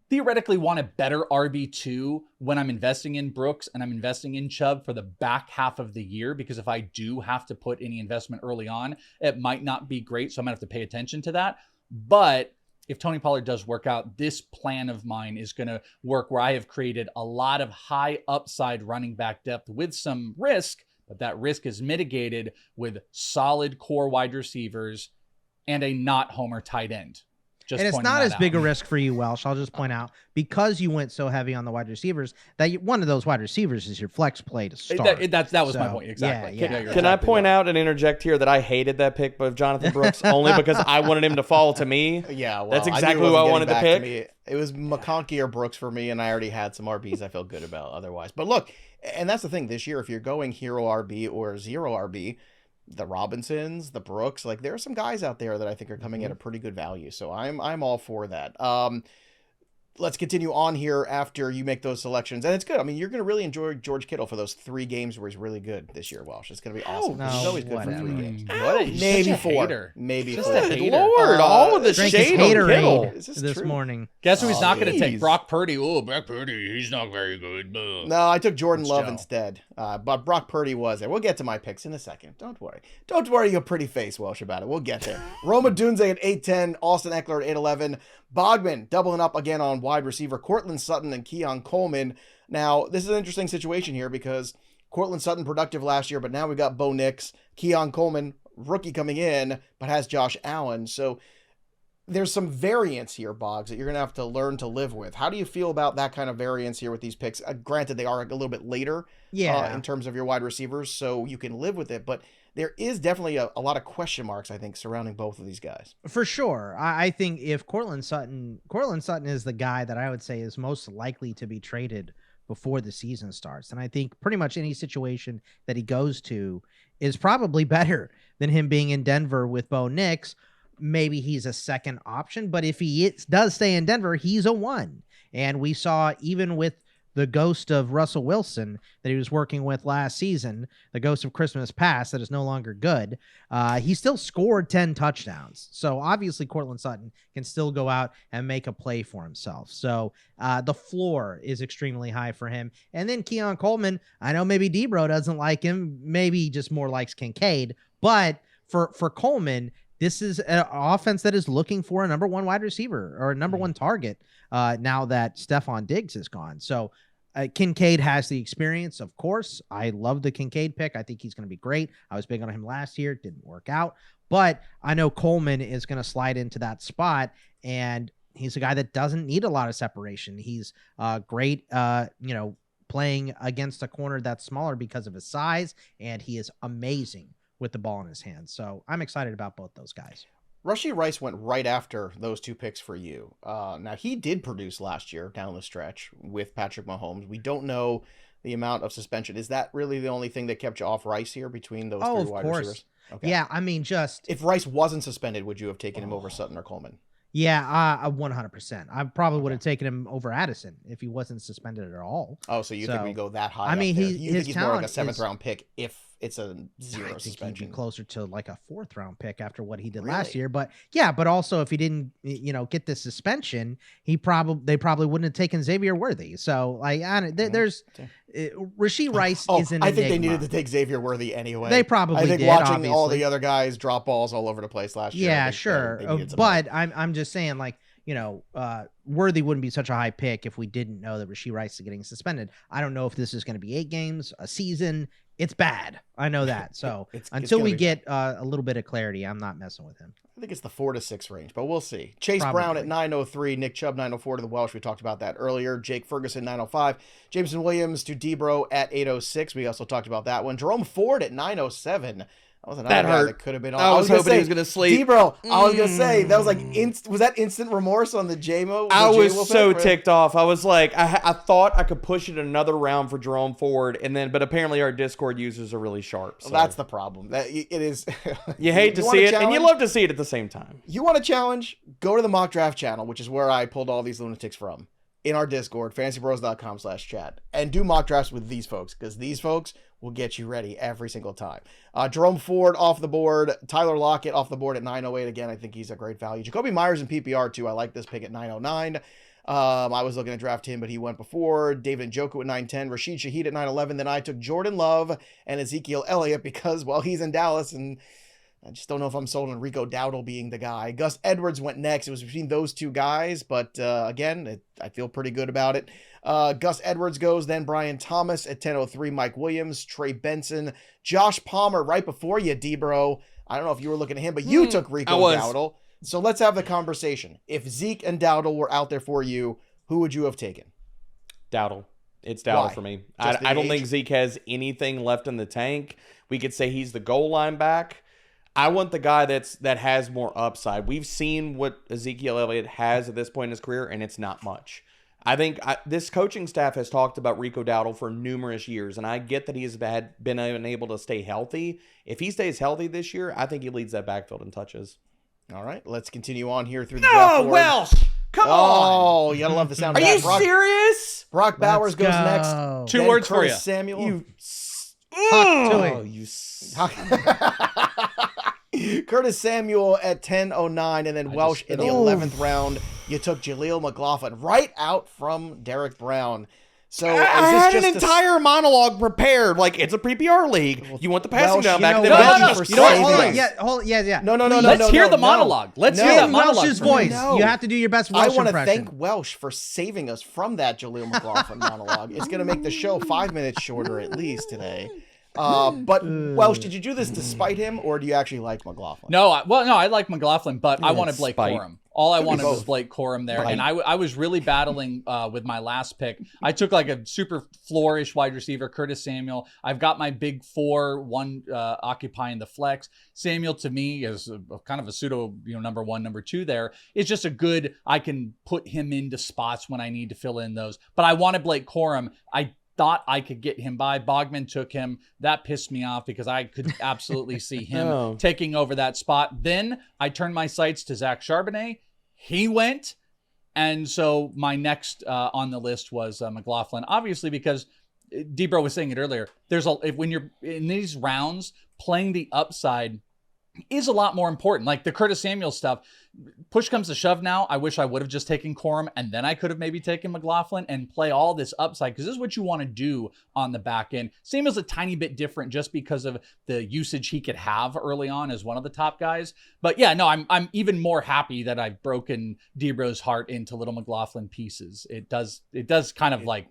theoretically want a better RB2 when I'm investing in Brooks and I'm investing in Chubb for the back half of the year, because if I do have to put any investment early on, it might not be great. So I'm going to have to pay attention to that. But if Tony Pollard does work out, this plan of mine is going to work where I have created a lot of high upside running back depth with some risk, but that risk is mitigated with solid core wide receivers and a not homer tight end. And it's not as big a risk for you, Welsh. I'll just point out, because you went so heavy on the wide receivers, that one of those wide receivers is your flex play to start. That was my point. Exactly. Yeah. Can I point out and interject here that I hated that pick of Jonathan Brooks only because I wanted him to fall to me? Yeah, well, that's exactly who I wanted to pick. It was McConkey or Brooks for me, and I already had some RBs I felt good about otherwise. But look, and that's the thing this year, if you're going hero RB or zero RB, the Robinsons, the Brooks, like there are some guys out there that I think are coming at a pretty good value. So I'm all for that. Let's continue on here after you make those selections. And it's good. I mean, you're going to really enjoy George Kittle for those 3 games where he's really good this year, Welsh. It's going to be awesome. No, he's always good for 3 games. Maybe 4. Maybe just 4. a hater. Lord, all of the Drink shade his on Kittle. this morning. Guess who he's not going to take? geez. Brock Purdy. Oh, Brock Purdy. He's not very good. No, I took Jordan Love Joe. instead. But Brock Purdy was there. We'll get to my picks in a second. Don't worry. Don't worry your pretty face, Welsh, about it. We'll get there. Roma Dunze at 810. Austin Eckler at 811. Bogman doubling up again on wide receiver Courtland Sutton and Keon Coleman. Now, this is an interesting situation here because Courtland Sutton productive last year, but now we got Bo Nix. Keon Coleman, rookie coming in, but has Josh Allen. So there's some variance here, Boggs, that you're going to have to learn to live with. How do you feel about that kind of variance here with these picks? Granted, they are a little bit later in terms of your wide receivers, so you can live with it, but there is definitely a lot of question marks, I think, surrounding both of these guys. For sure. I think if Courtland Sutton is the guy that I would say is most likely to be traded before the season starts. And I think pretty much any situation that he goes to is probably better than him being in Denver with Bo Nix. Maybe he's a second option, but if he does stay in Denver, he's a 1. And we saw even with the ghost of Russell Wilson that he was working with last season, the ghost of Christmas past that is no longer good, he still scored 10 touchdowns. So obviously Cortland Sutton can still go out and make a play for himself. So the floor is extremely high for him. And then Keon Coleman, I know maybe Debro doesn't like him. Maybe he just more likes Kincaid. But for Coleman, this is an offense that is looking for a number one wide receiver or a number one target now that Stephon Diggs is gone. So Kincaid has the experience, of course. I love the Kincaid pick. I think he's going to be great. I was big on him last year. Didn't work out. But I know Coleman is going to slide into that spot, and he's a guy that doesn't need a lot of separation. He's great, playing against a corner that's smaller because of his size, and he is amazing with the ball in his hands. So I'm excited about both those guys. Rashee Rice went right after those two picks for you. Now, he did produce last year down the stretch with Patrick Mahomes. We don't know the amount of suspension. Is that really the only thing that kept you off Rice here between those three wide receivers? Okay. Yeah, I mean, if Rice wasn't suspended, would you have taken him over Sutton or Coleman? Yeah, 100%. I probably would have taken him over Addison if he wasn't suspended at all. Oh, so you think we go that high? I mean, you think he's more like a 7th is, round pick if it's a zero I think suspension? he'd be closer to like a 4th round pick after what he did last year. But yeah, but also if he didn't, get the suspension, they probably wouldn't have taken Xavier Worthy. So like, there's Rashee Rice is an I think enigma. they needed to take Xavier Worthy anyway. They probably I think did, watching obviously. all the other guys drop balls all over the place last year. Yeah, sure. But I'm just saying, like, Worthy wouldn't be such a high pick if we didn't know that Rashee Rice is getting suspended. I don't know if this is going to be 8 games, a season. It's bad. I know that. So until we get a little bit of clarity, I'm not messing with him. I think it's the 4 to 6 range, but we'll see. Chase Brown at 903, Nick Chubb 904 to the Welsh. We talked about that earlier. Jake Ferguson 905, Jameson Williams to Debro at 806. We also talked about that one. Jerome Ford at 907. That was another guy that could have been on. I was hoping he was going to sleep. Debro, I was going to say, that was like, was that instant remorse on the JMO? I was so ticked off. I was like, I thought I could push it another round for Jerome Ford, but apparently our Discord users are really sharp. So. Well, that's the problem. It is. You hate to see it, and you love to see it at the same time. You want a challenge? Go to the mock draft channel, which is where I pulled all these lunatics from, in our Discord, fantasypros.com/chat, and do mock drafts with these folks, because these folks will get you ready every single time. Jerome Ford off the board. Tyler Lockett off the board at 908. Again, I think he's a great value. Jacoby Myers in PPR too. I like this pick at 909. I was looking to draft him, but he went before. David Njoku at 910. Rashid Shaheed at 911. Then I took Jordan Love and Ezekiel Elliott because, well, he's in Dallas, and I just don't know if I'm sold on Rico Dowdle being the guy. Gus Edwards went next. It was between those two guys, but again, I feel pretty good about it. Gus Edwards goes, then Brian Thomas at 10:03, Mike Williams, Trey Benson, Josh Palmer right before you, D-Bro. I don't know if you were looking at him, but you took Rico Dowdle. So let's have the conversation. If Zeke and Dowdle were out there for you, who would you have taken? Dowdle. It's Dowdle for me. I don't think Zeke has anything left in the tank. We could say he's the goal line back. I want the guy that has more upside. We've seen what Ezekiel Elliott has at this point in his career, and it's not much. I think this coaching staff has talked about Rico Dowdle for numerous years, and I get that he has been unable to stay healthy. If he stays healthy this year, I think he leads that backfield in touches. All right, let's continue on here through the draft board. Welsh! Come on! Oh, you gotta love the sound of Are that. you serious? Brock Bowers goes next. 2 words Curtis for you. Samuel. You Curtis Samuel at 10:09, and then Welsh in the 11th round. You took Jaleel McLaughlin right out from Derek Brown. So I had an entire monologue prepared. Like, it's a PPR league. You want the passing down back. No, Let's hear the monologue. Let's hear that monologue. Welsh's voice. You have to do your best Welsh I want to impression. thank Welsh for saving us from that Jaleel McLaughlin monologue. It's going to make the show 5 minutes shorter at least today. But Welsh, did you do this to spite him, or do you actually like McLaughlin? No, I like McLaughlin, but I wanted Blake Corum. All I wanted was Blake Corum there, Right. and I was really battling with my last pick. I took like a super flourish wide receiver, Curtis Samuel. I've got my big 4, one occupying the flex. Samuel to me is kind of a pseudo, number 1, number 2 there. It's just a good, I can put him into spots when I need to fill in those. But I wanted Blake Corum. I thought I could get him by. Bogman took him. That pissed me off because I could absolutely see him taking over that spot. Then I turned my sights to Zach Charbonnet. He went. And so my next on the list was McLaughlin, obviously, because Debro was saying it earlier. When you're in these rounds, playing the upside is a lot more important. Like the Curtis Samuel stuff, push comes to shove now. I wish I would have just taken Corum, and then I could have maybe taken McLaughlin and play all this upside, because this is what you want to do on the back end. Samuel's a tiny bit different just because of the usage he could have early on as one of the top guys. But yeah, no, I'm even more happy that I've broken Debro's heart into little McLaughlin pieces. It does kind of like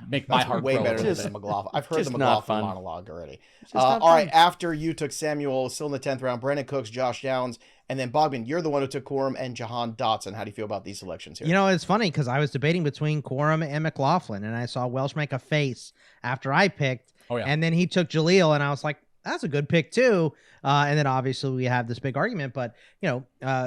make my heart way grow better a little than bit. McLaughlin. I've heard the Just not McLaughlin fun. monologue already. Just not All right, fun. after you took Samuel, still in the 10th round, Brandon Cooks, Josh Downs, and then Bogman, you're the one who took Corum and Jahan Dotson. How do you feel about these selections here? You know, it's funny because I was debating between Corum and McLaughlin, and I saw Welsh make a face after I picked. Oh, yeah. And then he took Jaleel, and I was like, that's a good pick too. And then obviously we have this big argument, but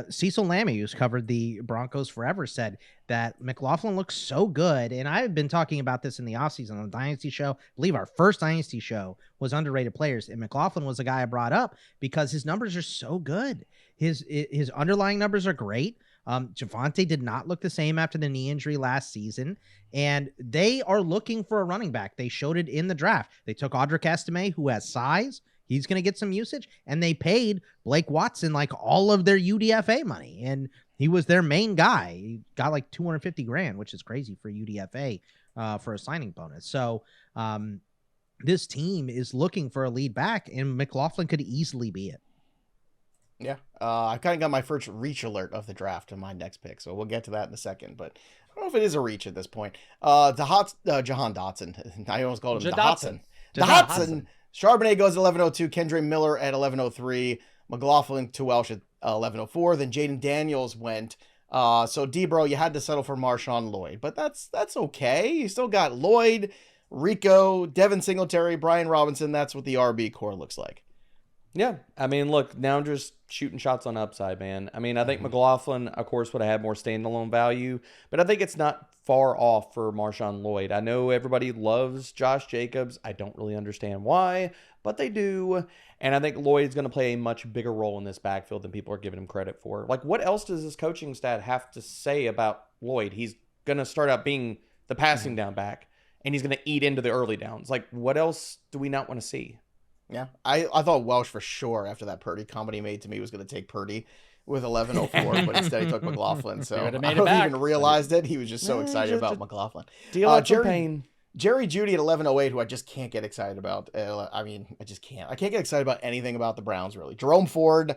Cecil Lammy, who's covered the Broncos forever, said that McLaughlin looks so good. And I've been talking about this in the offseason on the Dynasty show. I believe our first Dynasty show was underrated players, and McLaughlin was the guy I brought up because his numbers are so good. His underlying numbers are great. Javonte did not look the same after the knee injury last season, and they are looking for a running back. They showed it in the draft. They took Audric Estime, who has size. He's going to get some usage, and they paid Blake Watson like all of their UDFA money, and he was their main guy. He got like $250,000, which is crazy for UDFA for a signing bonus. So this team is looking for a lead back, and McLaughlin could easily be it. Yeah, I kind of got my first reach alert of the draft in my next pick, so we'll get to that in a second. But I don't know if it is a reach at this point. Jahan Dotson. I almost called him Dotson. Dotson. Charbonnet goes at 11:02. Kendre Miller at 11:03. McLaughlin to Welsh at 11:04. Then Jaden Daniels went. So Debro, you had to settle for Marshawn Lloyd, but that's okay. You still got Lloyd, Rico, Devin Singletary, Brian Robinson. That's what the RB core looks like. Yeah, I mean, look, now I'm just shooting shots on upside, man. I mean, I think McLaughlin, of course, would have had more standalone value, but I think it's not far off for Marshawn Lloyd. I know everybody loves Josh Jacobs. I don't really understand why, but they do. And I think Lloyd's going to play a much bigger role in this backfield than people are giving him credit for. Like, what else does this coaching staff have to say about Lloyd? He's going to start out being the passing down back, and he's going to eat into the early downs. Like, what else do we not want to see? Yeah, I thought Welsh for sure after that Purdy comment he made to me was going to take Purdy with 11:04, but instead he took McLaughlin. So I don't know if he even realized it. He was just so excited about McLaughlin. Deal out your pain. Jerry Jeudy at 11:08, who I just can't get excited about. I just can't. I can't get excited about anything about the Browns, really. Jerome Ford,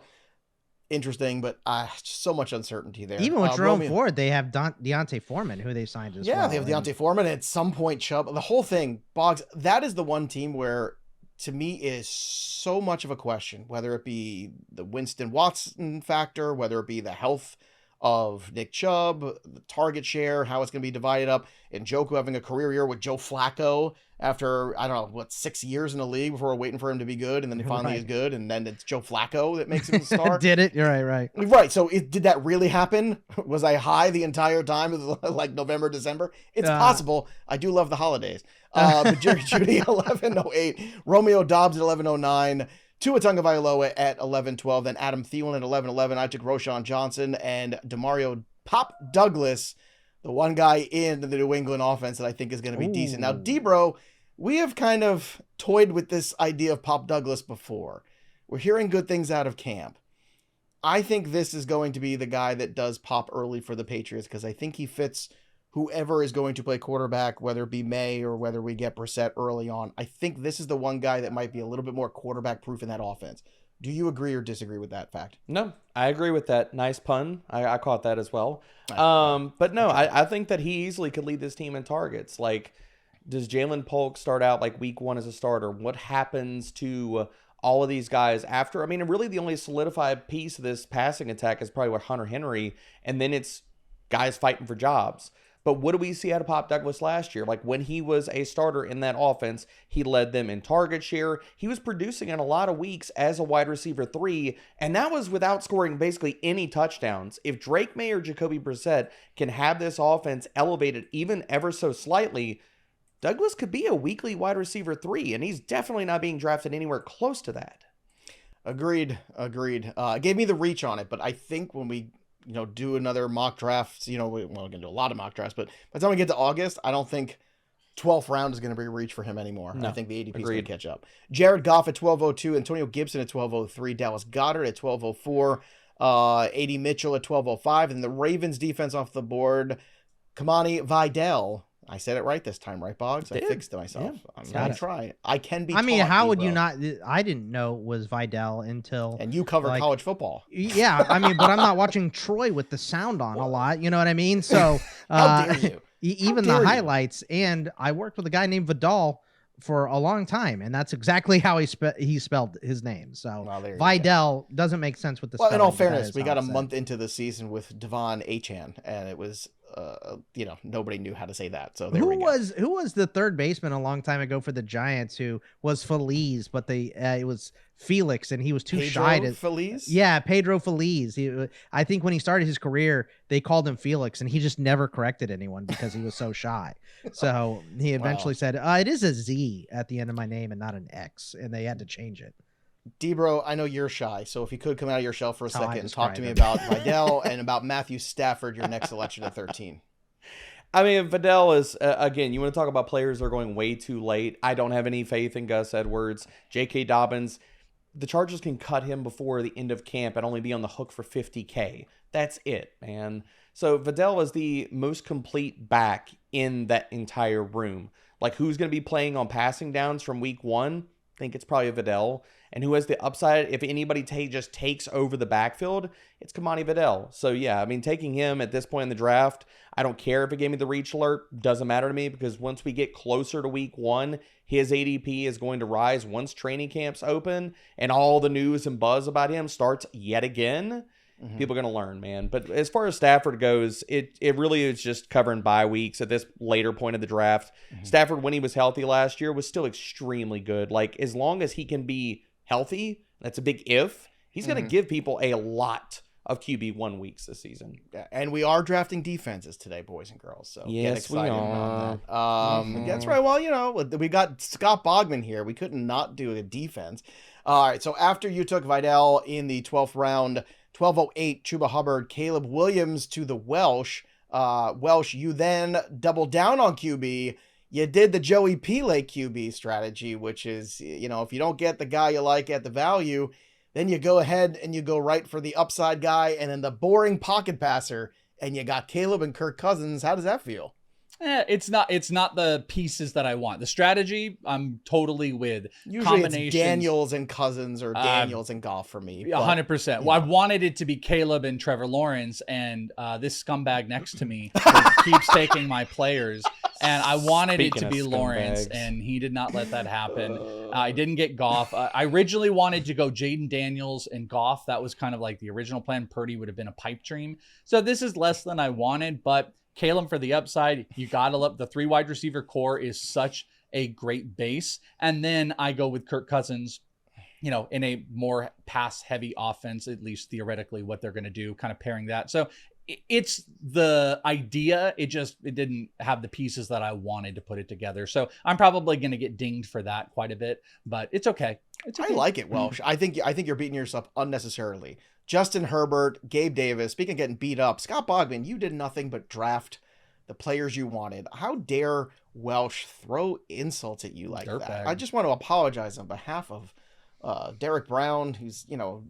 interesting, but just so much uncertainty there. Even with Jerome Ford, they have Deontay Foreman, who they signed as well. Yeah, they have Deontay Foreman. At some point, Chubb. The whole thing, Boggs, that is the one team where, to me, is so much of a question, whether it be the Winston Watson factor, whether it be the health of Nick Chubb, the target share, how it's going to be divided up, and Njoku having a career year with Joe Flacco after, I don't know, 6 years in the league before we're waiting for him to be good, and then he finally is good, and then it's Joe Flacco that makes him the star. Did it? You're right. Right, so did that really happen? Was I high the entire time of like November, December? It's possible. I do love the holidays. But Jerry Jeudy at 11:08, Romeo Doubs at 11:09, Tua Tagovailoa at 11:12, then Adam Thielen at 11:11. I took Roschon Johnson and Demario Pop Douglas, the one guy in the New England offense that I think is going to be decent. Now, Debro, we have kind of toyed with this idea of Pop Douglas before. We're hearing good things out of camp. I think this is going to be the guy that does pop early for the Patriots because I think he fits whoever is going to play quarterback, whether it be May or whether we get Brissett early on. I think this is the one guy that might be a little bit more quarterback proof in that offense. Do you agree or disagree with that fact? No, I agree with that. Nice pun. I caught that as well. But no, I think that he easily could lead this team in targets. Like, does Jalen Polk start out like week one as a starter? What happens to all of these guys after? I mean, really the only solidified piece of this passing attack is probably what Hunter Henry, and then it's guys fighting for jobs. But what do we see out of Pop Douglas last year? Like, when he was a starter in that offense, he led them in target share. He was producing in a lot of weeks as a wide receiver 3, and that was without scoring basically any touchdowns. If Drake May or Jacoby Brissett can have this offense elevated even ever so slightly, Douglas could be a weekly wide receiver 3, and he's definitely not being drafted anywhere close to that. Agreed. It gave me the reach on it, but I think when we do another mock draft. We're going to do a lot of mock drafts, but by the time we get to August, I don't think 12th round is going to be a reach for him anymore. No, I think the ADP is going agreed. to catch up. Jared Goff at 1202, Antonio Gibson at 1203, Dallas Goedert at 1204, A.D. Mitchell at 1205, and the Ravens defense off the board, Kamani Vidal. I said it right this time, right, Boggs? I fixed it myself. Yeah. I'm going to try. I can be I mean, taught, how would you Debo. not? I didn't know it was Vidal until. And you cover college football. Yeah, I mean, but I'm not watching Troy with the sound on a lot. You know what I mean? So How dare you? Even dare the you? highlights. And I worked with a guy named Vidal for a long time, and that's exactly how he spelled his name. So Well, there you Vidal doesn't make sense with the Well, in all spelling, but that fairness, is we how got a it's said. month into the season with Devon Achan, and it was, nobody knew how to say that. So there we go. Who was the third baseman a long time ago for the Giants who was Feliz, but it was Felix, and he was too shy to. Feliz? Yeah, Pedro Feliz. I think when he started his career, they called him Felix, and he just never corrected anyone because he was so shy. So he eventually said, "It is a Z at the end of my name and not an X," and they had to change it. Debro, I know you're shy, so if you could come out of your shell for a How I second and talk to me describe about Vidal and about Matthew Stafford, your next selection at 13. I mean, Vidal is, again, you want to talk about players that are going way too late. I don't have any faith in Gus Edwards. J.K. Dobbins, the Chargers can cut him before the end of camp and only be on the hook for $50K. That's it, man. So Vidal is the most complete back in that entire room. Like, who's going to be playing on passing downs from week 1? I think it's probably Vidal. And who has the upside, if anybody just takes over the backfield, it's Kamani Vidal. So, yeah, I mean, taking him at this point in the draft, I don't care if it gave me the reach alert. Doesn't matter to me because once we get closer to week 1, his ADP is going to rise once training camps open and all the news and buzz about him starts yet again. Mm-hmm. People are going to learn, man. But as far as Stafford goes, it really is just covering bye weeks at this later point of the draft. Mm-hmm. Stafford, when he was healthy last year, was still extremely good. Like, as long as he can be healthy, that's a big if, he's going to give people a lot of QB1 weeks this season. Yeah, and we are drafting defenses today, boys and girls. So yes, get excited we about are. that. That's right. Well, we got Scott Bogman here. We couldn't not do a defense. All right. So after you took Vidal in the 12th round, 1208, Chuba Hubbard, Caleb Williams to the Welsh. Welsh, you then doubled down on QB. You did the Joey Pele QB strategy, which is, if you don't get the guy you like at the value, then you go ahead and you go right for the upside guy and then the boring pocket passer, and you got Caleb and Kirk Cousins. How does that feel? It's not the pieces that I want. The strategy, I'm totally with. Usually it's Daniels and Cousins or Daniels and Goff for me. 100%. Well, I wanted it to be Caleb and Trevor Lawrence, and this scumbag next to me keeps taking my players. And I wanted it to be Lawrence, and he did not let that happen. I didn't get Goff. I originally wanted to go Jaden Daniels and Goff. That was kind of like the original plan. Purdy would have been a pipe dream. So this is less than I wanted, but Caleb for the upside, you got to love the 3 wide receiver core is such a great base. And then I go with Kirk Cousins, in a more pass heavy offense, at least theoretically what they're going to do, kind of pairing that. So it's the idea. It didn't have the pieces that I wanted to put it together. So I'm probably going to get dinged for that quite a bit, but it's okay. I like it, Welsh. I think you're beating yourself unnecessarily. Justin Herbert, Gabe Davis, speaking of getting beat up, Scott Bogman, you did nothing but draft the players you wanted. How dare Welsh throw insults at you like that? I just want to apologize on behalf of Derek Brown, who's,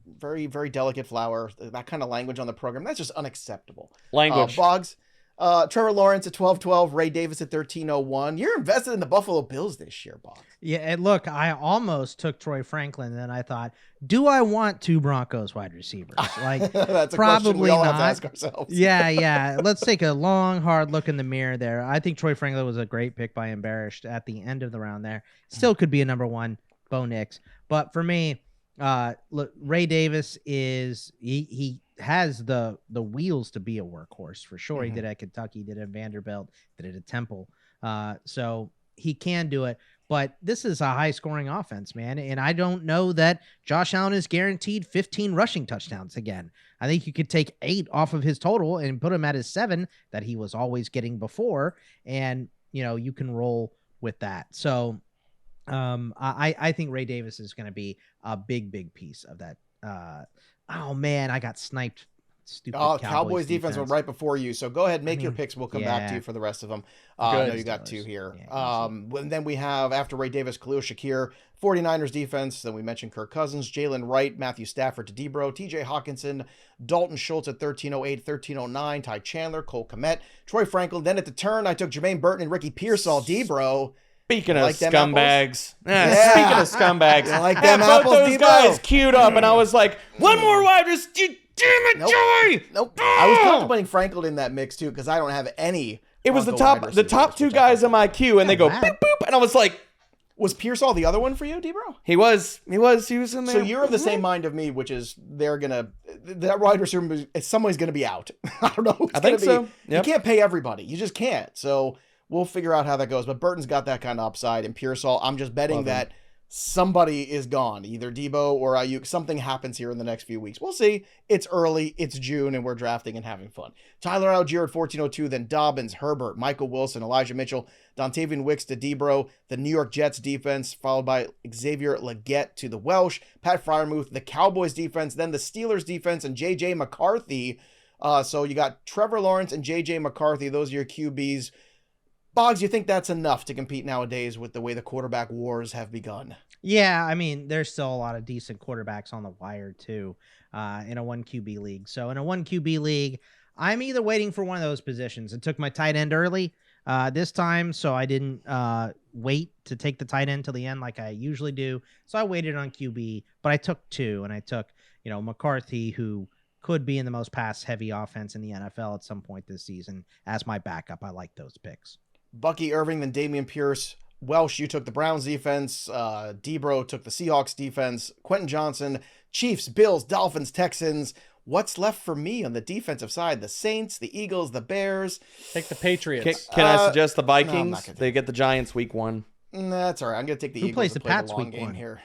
very, very delicate flower. That kind of language on the program, that's just unacceptable. Boggs, Trevor Lawrence at 1212, Ray Davis at 1301. You're invested in the Buffalo Bills this year, Boggs. Yeah, and look, I almost took Troy Franklin, and then I thought, do I want 2 Broncos wide receivers? Like, that's a probably question we all not. have to ask ourselves. Yeah. Let's take a long, hard look in the mirror there. I think Troy Franklin was a great pick by Embarrassed at the end of the round there. Still could be a number 1, Bo Nix. But for me, look, Ray Davis is he has the wheels to be a workhorse for sure. He did it at Kentucky, did it at Vanderbilt, did it at Temple. So he can do it. But this is a high-scoring offense, man, and I don't know that Josh Allen is guaranteed 15 rushing touchdowns again. I think you could take 8 off of his total and put him at his 7 that he was always getting before, and you can roll with that. So I think Ray Davis is going to be a big piece of that. Oh man, I got sniped Stupid Cowboys defense went right before you. So go ahead, make your picks. We'll come back to you for the rest of them. I know you got two here. And then we have, after Ray Davis, Khalil Shakir, 49ers defense. Then we mentioned Kirk Cousins, Jalen Wright, Matthew Stafford to Debro, TJ Hawkinson, Dalton Schultz at 1308, 1309, Ty Chandler, Cole Kmet, Troy Franklin. Then at the turn, I took Jermaine Burton and Ricky Pearsall, Debro. Speaking of scumbags. Speaking of scumbags. You like them apples, both those Debro? guys queued up, and I was like, one more wide receiver. Damn it, Joey! Nope. I was contemplating Franklin in that mix, too, because I don't have any. It was the top two guys in my queue, and they go, boop, boop, and I was like, was Pearsall the other one for you, Debro? He was in there. So you're of the same mind of me, which is that wide receiver, somebody's going to be out. I don't know. I think so. Yep. You can't pay everybody. You just can't. So we'll figure out how that goes. But Burton's got that kind of upside. And Pearsall, I'm just betting that somebody is gone, either Debo or Ayuk. Something happens here in the next few weeks. We'll see. It's early. It's June, and we're drafting and having fun. Tyler Algier at 1402, then Dobbins, Herbert, Michael Wilson, Elijah Mitchell, Dontavian Wicks to Debro, the New York Jets defense, followed by Xavier Legette to the Welsh, Pat Freiermuth, the Cowboys defense, then the Steelers defense, and J.J. McCarthy. So you got Trevor Lawrence and J.J. McCarthy. Those are your QBs. Boggs, you think that's enough to compete nowadays with the way the quarterback wars have begun? Yeah, I mean, there's still a lot of decent quarterbacks on the wire, too, in a 1 QB league. So in a 1 QB league, I'm either waiting for one of those positions. I took my tight end early this time, so I didn't wait to take the tight end till the end like I usually do. So I waited on QB, but I took two, and I took, McCarthy, who could be in the most pass-heavy offense in the NFL at some point this season, as my backup. I like those picks. Bucky Irving, then Damian Pierce. Welsh, you took the Browns defense. Debro took the Seahawks defense. Quentin Johnson, Chiefs, Bills, Dolphins, Texans. What's left for me on the defensive side? The Saints, the Eagles, the Bears. Take the Patriots. Can I suggest the Vikings? They get the Giants week 1. That's all right. I'm going to take the Who Eagles plays to the play Pats the long week game 1? here.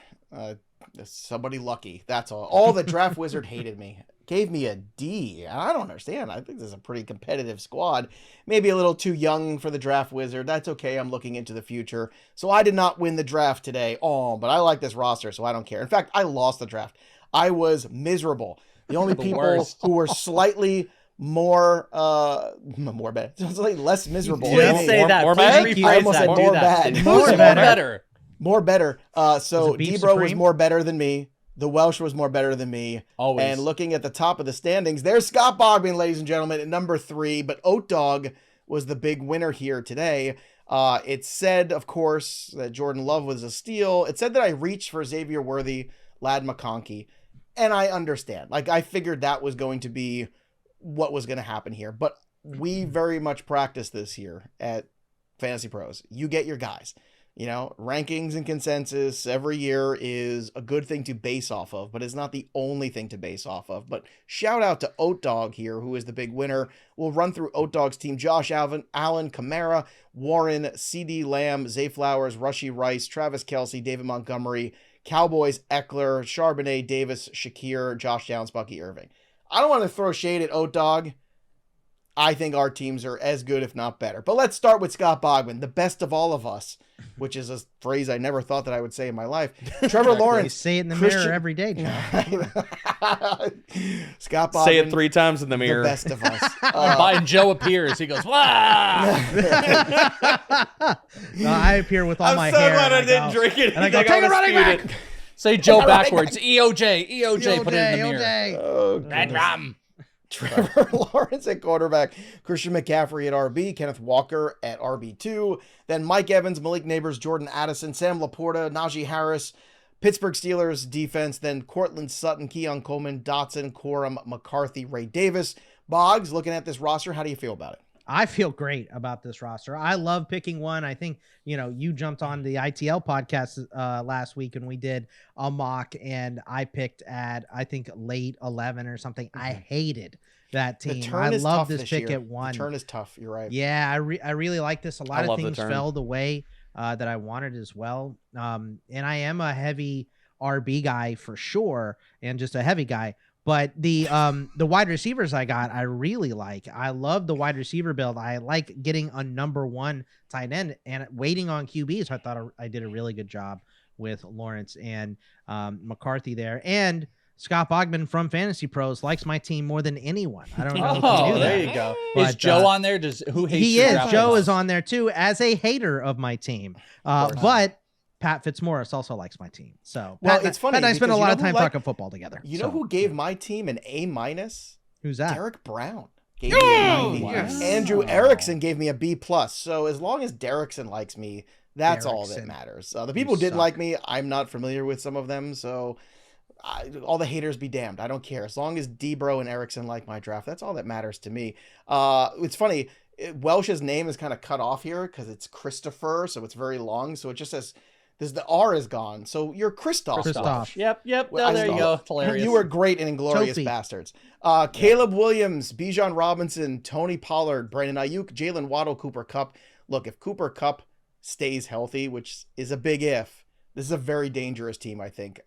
Somebody lucky. That's all. All the draft wizard hated me. Gave me a D. I don't understand. I think this is a pretty competitive squad. Maybe a little too young for the draft wizard. That's okay. I'm looking into the future. So I did not win the draft today. But I like this roster, so I don't care. In fact, I lost the draft. I was miserable. The only people who were slightly more bad, slightly less miserable. You didn't say that. More Please bad? rephrase I almost that. said Do more that. bad. Who's more better? More better. So it Beef Debro was Supreme? more better than me. The Welsh was more better than me. Always. And looking at the top of the standings, there's Scott Bogman, ladies and gentlemen, at number 3. But Oat Dog was the big winner here today. It said, of course, that Jordan Love was a steal. It said that I reached for Xavier Worthy, Ladd McConkey. And I understand. I figured that was going to be what was going to happen here. But we very much practice this here at Fantasy Pros. You get your guys. Rankings and consensus every year is a good thing to base off of, but it's not the only thing to base off of. But shout out to Oat Dog here, who is the big winner. We'll run through Oat Dog's team. Josh Allen, Kamara, Warren, CD Lamb, Zay Flowers, Rushy Rice, Travis Kelce, David Montgomery, Cowboys, Eckler, Charbonnet, Davis, Shakir, Josh Downs, Bucky Irving. I don't want to throw shade at Oat Dog. I think our teams are as good, if not better. But let's start with Scott Bogman, the best of all of us, which is a phrase I never thought that I would say in my life. Trevor Lawrence. You say it in the mirror every day, John. Scott Bogman. Say it 3 times in the mirror. The best of us. Biden Joe appears. He goes, wow. No, I appear with all my I'm so hair. glad I and didn't drink it. And I go, take a running back. Say Joe backwards. EOJ. Put it in the mirror. Oh, Red rum. Trevor Lawrence at quarterback, Christian McCaffrey at RB, Kenneth Walker at RB2, then Mike Evans, Malik Neighbors, Jordan Addison, Sam Laporta, Najee Harris, Pittsburgh Steelers defense, then Cortland Sutton, Keon Coleman, Dotson, Corum, McCarthy, Ray Davis. Boggs, looking at this roster, how do you feel about it? I feel great about this roster. I love picking one. I think, you jumped on the ITL podcast last week and we did a mock and I picked at, I think, late 11 or something. I hated that team. I love this pick year. at 1. The turn is tough. You're right. Yeah, I really like this. A lot of things turn. fell the way that I wanted as well. And I am a heavy RB guy for sure and just a heavy guy. But the wide receivers I got, I really like. I love the wide receiver build. I like getting a number 1 tight end and waiting on QBs. I thought I did a really good job with Lawrence and McCarthy there. And Scott Bogman from Fantasy Pros likes my team more than anyone. I don't know if Oh, you knew there that. you go. But, Is Joe on there? Who hates he your is. draft Joe advice? is on there too as a hater of my team. But Pat Fitzmaurice also likes my team. So Pat, it's funny Pat and I spend a because lot of time talking football together. You know who gave my team an A-? Who's that? Derek Brown. Gave me a 90. yes. Andrew Erickson gave me a B+. So as long as Derrickson likes me, that's all that Derrickson. matters. The people who didn't like me, I'm not familiar with some of them, so all the haters be damned. I don't care. As long as Debro and Erickson like my draft, that's all that matters to me. It's funny. Welsh's name is kind of cut off here because it's Christopher, so it's very long. So it just says the R is gone. So you're Christoph. Christoph. Yep. Well, there you go. It's hilarious. You were great in Inglorious Tofi. Bastards. Caleb Williams, Bijan Robinson, Tony Pollard, Brandon Ayuk, Jalen Waddle, Cooper Kupp. Look, if Cooper Kupp stays healthy, which is a big if, this is a very dangerous team, I think.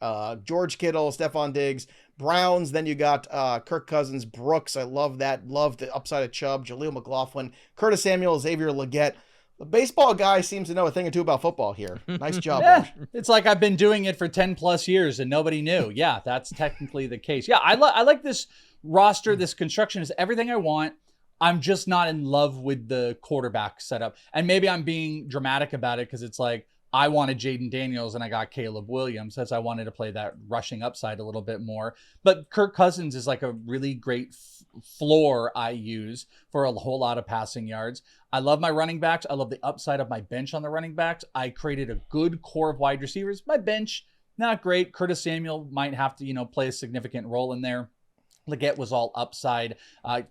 George Kittle, Stephon Diggs, Browns. Then you got Kirk Cousins, Brooks. I love that. Love the upside of Chubb, Jaleel McLaughlin, Curtis Samuel, Xavier Legette. The baseball guy seems to know a thing or two about football here. Nice job, Walsh. It's like I've been doing it for 10 plus years and nobody knew. Yeah, that's technically the case. Yeah, I like this roster. This construction is everything I want. I'm just not in love with the quarterback setup. And maybe I'm being dramatic about it because it's like, I wanted Jaden Daniels and I got Caleb Williams as I wanted to play that rushing upside a little bit more. But Kirk Cousins is like a really great floor I use for a whole lot of passing yards. I love my running backs. I love the upside of my bench on the running backs. I created a good core of wide receivers. My bench, not great. Curtis Samuel might have to, play a significant role in there. Legette was all upside.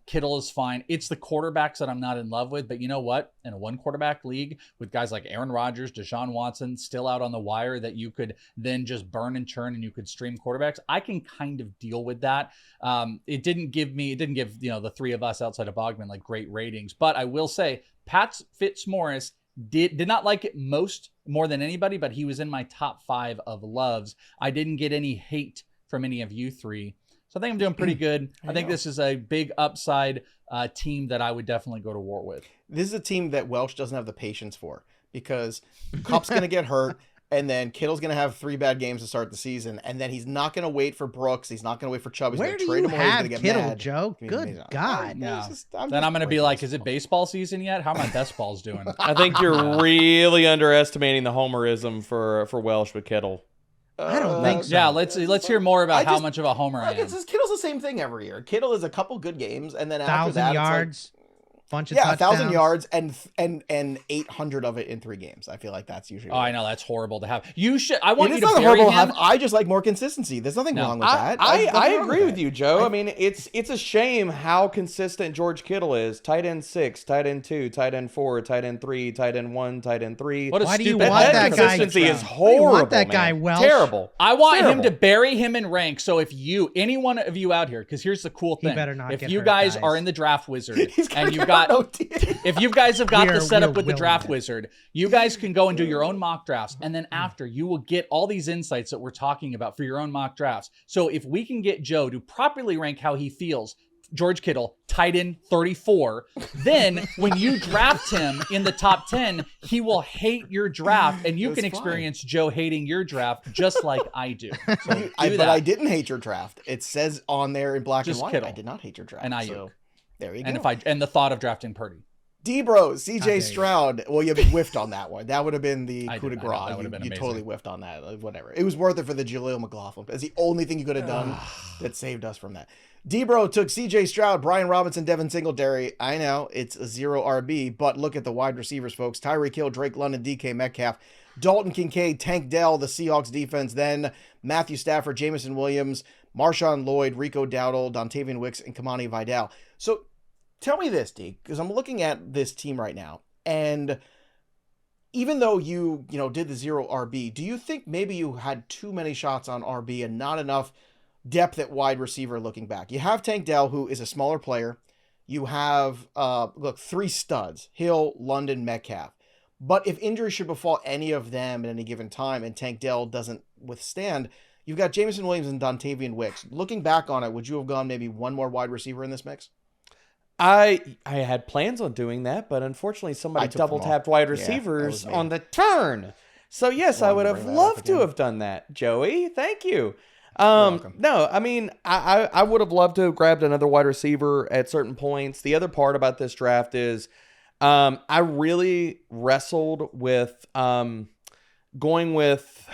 Kittle is fine. It's the quarterbacks that I'm not in love with. But you know what? In a one quarterback league with guys like Aaron Rodgers, Deshaun Watson still out on the wire that you could then just burn and churn and you could stream quarterbacks, I can kind of deal with that. It didn't give the three of us outside of Bogman like great ratings. But I will say Pat Fitzmaurice did not like it more than anybody, but he was in my top 5 of loves. I didn't get any hate from any of you three. So I think I'm doing pretty good. I think this is a big upside team that I would definitely go to war with. This is a team that Welsh doesn't have the patience for because Kupp's going to get hurt. And then Kittle's going to have 3 bad games to start the season. And then he's not going to wait for Brooks. He's not going to wait for Chubb. He's Where going do to trade you him away. He's have going to get Kittle, mad. Joe? Good God. Yeah. Then I'm going to be like, is it baseball season yet? How are my best balls doing? I think you're really underestimating the homerism for Welsh with Kittle. I don't think so. Yeah, let's hear more about how much of a homer I am. Kittle's the same thing every year. Kittle is a couple good games, and then after 1,000 that, yards, bunch of 1,000 touchdowns. yards, and 800 of it in 3 games. I feel like that's usually. Oh, I know that's horrible to have. You should. I want you it's to not bury horrible to him. have. I just like more consistency. There's nothing wrong with that. I agree with you, Joe. I mean, it's a shame how consistent George Kittle is. Tight end 6, tight end 2, tight end 4, tight end 3, tight end 1, tight end 3. What a Why do you stupid want that that guy? consistency is Why do horrible. you want that man. guy, Welsh? Terrible. I want him Terrible. to bury him in rank. So if any one of you out here, because here's the cool He thing: better not if get you hurt, guys guys. are in the draft wizard He's gonna and you get got, hurt, OT. if you guys have got the setup we're with the willing draft to. wizard, you guys can go and do your own mock drafts, and then after you will get all these insights that we're talking about for your own mock drafts. So if we can get Joe to properly rank how he feels. George Kittle, tight end 34. Then when you draft him in the top 10, he will hate your draft, and you That's can fine. experience Joe hating your draft just like I do. So do But that. I didn't hate your draft. It says on there in black Just and white. Kittle. I did not hate your draft. And Ayuk. So there you go. and the thought of drafting Purdy. Debro, How CJ dare you. Stroud. Well, you whiffed on that one. That would have been the I coup de did. I know, grace. that would have been You amazing. totally whiffed on that. Whatever. It was worth it for the Jaleel McLaughlin. It's the only thing you could have done that saved us from that. Debro took CJ Stroud, Brian Robinson, Devin Singletary. I know it's a 0 RB, but look at the wide receivers, folks. Tyreek Hill, Drake London, DK Metcalf, Dalton Kincaid, Tank Dell, the Seahawks defense, then Matthew Stafford, Jameson Williams, Marshawn Lloyd, Rico Dowdle, Dontavian Wicks, and Kamani Vidal. So tell me this, Deke, because I'm looking at this team right now, and even though you did the 0 RB, do you think maybe you had too many shots on RB and not enough depth at wide receiver looking back? You have Tank Dell, who is a smaller player. You have, 3 studs, Hill, London, Metcalf. But if injury should befall any of them at any given time and Tank Dell doesn't withstand, you've got Jameson Williams and Dontavian Wicks. Looking back on it, would you have gone maybe one more wide receiver in this mix? I had plans on doing that, but unfortunately somebody I took double them tapped all. wide Yeah, receivers that was me. on the turn. So yes, I Wanted would to have bring that up loved to again. have done that, Joey. Thank you. welcome. No, I mean, I would have loved to have grabbed another wide receiver at certain points. The other part about this draft is I really wrestled with going with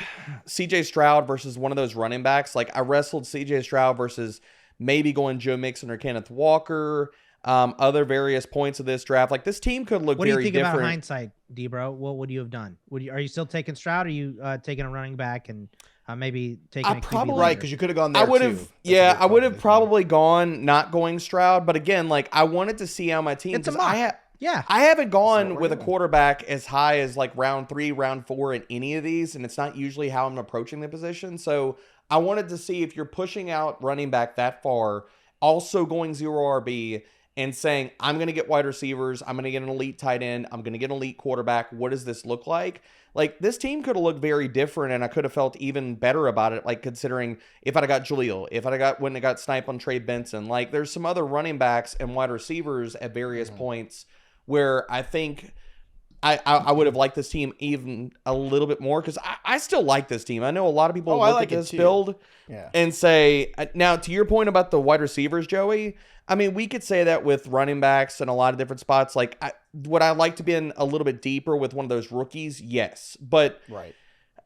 CJ Stroud versus one of those running backs. Like, I wrestled CJ Stroud versus maybe going Joe Mixon or Kenneth Walker. Other various points of this draft. Like, this team could look What do very you think different. about hindsight, D-Bro? What would you have done? Are you still taking Stroud? Or are you taking a running back and maybe taking a QB Probably later? right, because you could have gone there I would too. have, That's a yeah, good I would point. have probably gone not going Stroud, but again, like, I wanted to see how my team. It's a 'cause mock. Yeah. I haven't gone what with a we're doing. quarterback as high as like round 3, round 4 in any of these, and it's not usually how I'm approaching the position. So I wanted to see if you're pushing out running back that far, also going 0 RB and saying, I'm going to get wide receivers, I'm going to get an elite tight end, I'm going to get an elite quarterback. What does this look like? Like, this team could have looked very different, and I could have felt even better about it, like, considering if I'd have got Jaleel, if I'd have wouldn't have got sniped on Trey Benson. Like, there's some other running backs and wide receivers at various points where I think I would have liked this team even a little bit more, because I still like this team. I know a lot of people look like at it this too. build Yeah. and say, now to your point about the wide receivers, Joey, I mean, we could say that with running backs and a lot of different spots. Like, would I like to be in a little bit deeper with one of those rookies? Yes. But, Right.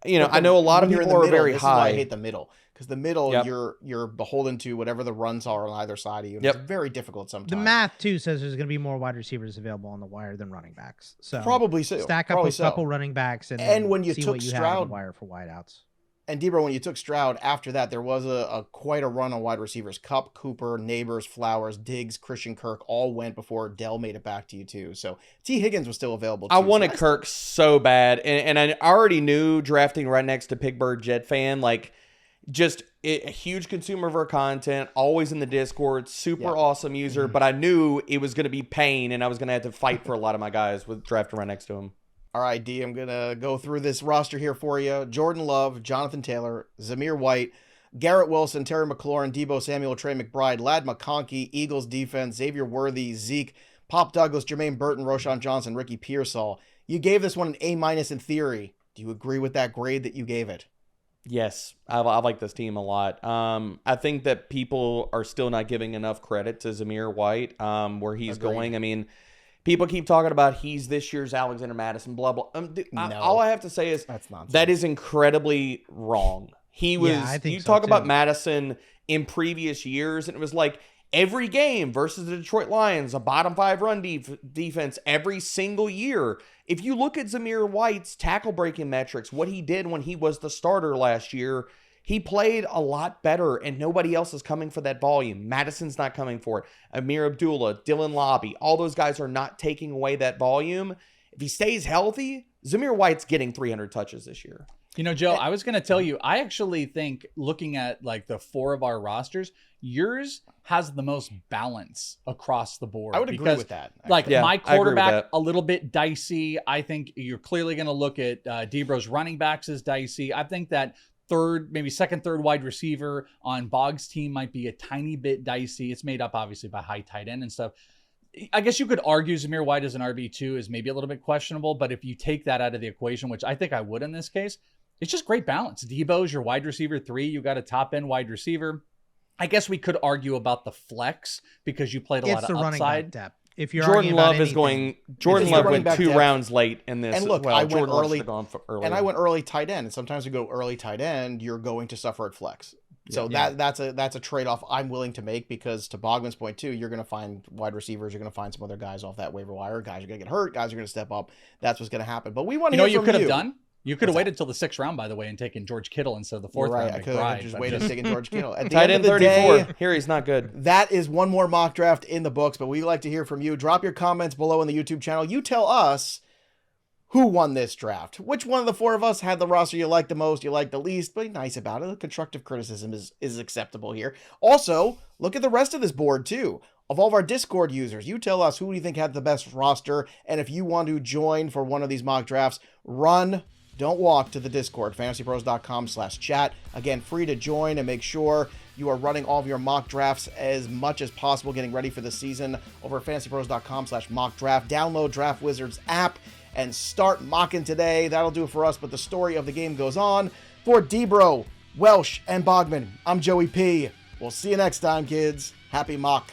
you know, But I know a lot of when you're in people the are middle, very this is why I high. hate the middle, because the middle, Yep. you're beholden to whatever the runs are on either side of you. And Yep. It's very difficult sometimes. The math too says there's going to be more wide receivers available on the wire than running backs. So Probably so. stack up Probably a so. couple running backs and And then when you see took what you have on Stroud- the wire for wideouts. And Debro, when you took Stroud, after that, there was a quite a run on wide receivers. Cup, Cooper, Neighbors, Flowers, Diggs, Christian Kirk all went before Dell made it back to you too. So T. Higgins was still available too. I So wanted that's- Kirk so bad, and I already knew drafting right next to Pigbird Jet fan, like, just a huge consumer of our content, always in the Discord, super Yeah. awesome user, but I knew it was going to be pain, and I was going to have to fight for a lot of my guys with drafting right next to him. All right, D, I'm going to go through this roster here for you. Jordan Love, Jonathan Taylor, Zamir White, Garrett Wilson, Terry McLaurin, Debo Samuel, Trey McBride, Ladd McConkey, Eagles defense, Xavier Worthy, Zeke, Pop Douglas, Jermaine Burton, Roshan Johnson, Ricky Pearsall. You gave this one an A- in theory. Do you agree with that grade that you gave it? Yes, I like this team a lot. I think that people are still not giving enough credit to Zamir White, where he's Agreed. going. I mean, people keep talking about he's this year's Alexander Madison, blah, blah. No. All I have to say is That's nonsense. that is incredibly wrong. He was, Yeah, I think you so, talk about too. Madison in previous years, and it was like every game versus the Detroit Lions, a bottom 5 run defense every single year. If you look at Zamir White's tackle breaking metrics, what he did when he was the starter last year, he played a lot better, and nobody else is coming for that volume. Madison's not coming for it. Amir Abdullah, Dylan Lobby, all those guys are not taking away that volume. If he stays healthy, Zamir White's getting 300 touches this year. You know, Joe, I was going to tell you, I actually think looking at like the 4 of our rosters, yours has the most balance across the board. I would agree because, with that. Like Yeah, my I agree with quarterback, that. a little bit dicey. I think you're clearly going to look at Debro's running backs as dicey. I think that second, third wide receiver on Boggs' team might be a tiny bit dicey. It's made up obviously by high tight end and stuff. I guess you could argue Zamir White as an RB2 is maybe a little bit questionable, but if you take that out of the equation, which I think I would in this case, it's just great balance. Debo's your wide receiver 3. You got a top end wide receiver. I guess we could argue about the flex because you played a lot It's of the running back upside. depth. If you're Jordan arguing about Love is anything, going. Jordan It's Love running went back 2 depth. rounds late in this. And look, well, I went Jordan Love early- should have gone earlier. And I went early tight end. And sometimes we go early tight end, you're going to suffer at flex. So that's a trade-off I'm willing to make, because to Bogman's point too, you're going to find wide receivers, you're going to find some other guys off that waiver wire. Guys are going to get hurt, guys are going to step up. That's what's going to happen. But we want to You know hear what you from could have done? You could have What's waited till the 6th round, by the way, and taken George Kittle instead of the 4th You're right. round. I could have McBride, just but waited taking George Kittle. At the tight end end of the 34. day, Here he's not good. that is one more mock draft in the books, but we'd like to hear from you. Drop your comments below in the YouTube channel. You tell us who won this draft. Which one of the 4 of us had the roster you like the most, you like the least? Be nice about it. Constructive criticism is acceptable here. Also, look at the rest of this board too. Of all of our Discord users, you tell us who do you think had the best roster, and if you want to join for one of these mock drafts, don't walk to the Discord, fantasypros.com/chat. Again, free to join, and make sure you are running all of your mock drafts as much as possible, getting ready for the season over at fantasypros.com/mock draft. Download Draft Wizard's app and start mocking today. That'll do it for us, but the story of the game goes on. For Debro, Welsh, and Bogman. I'm Joey P. We'll see you next time, kids. Happy mock.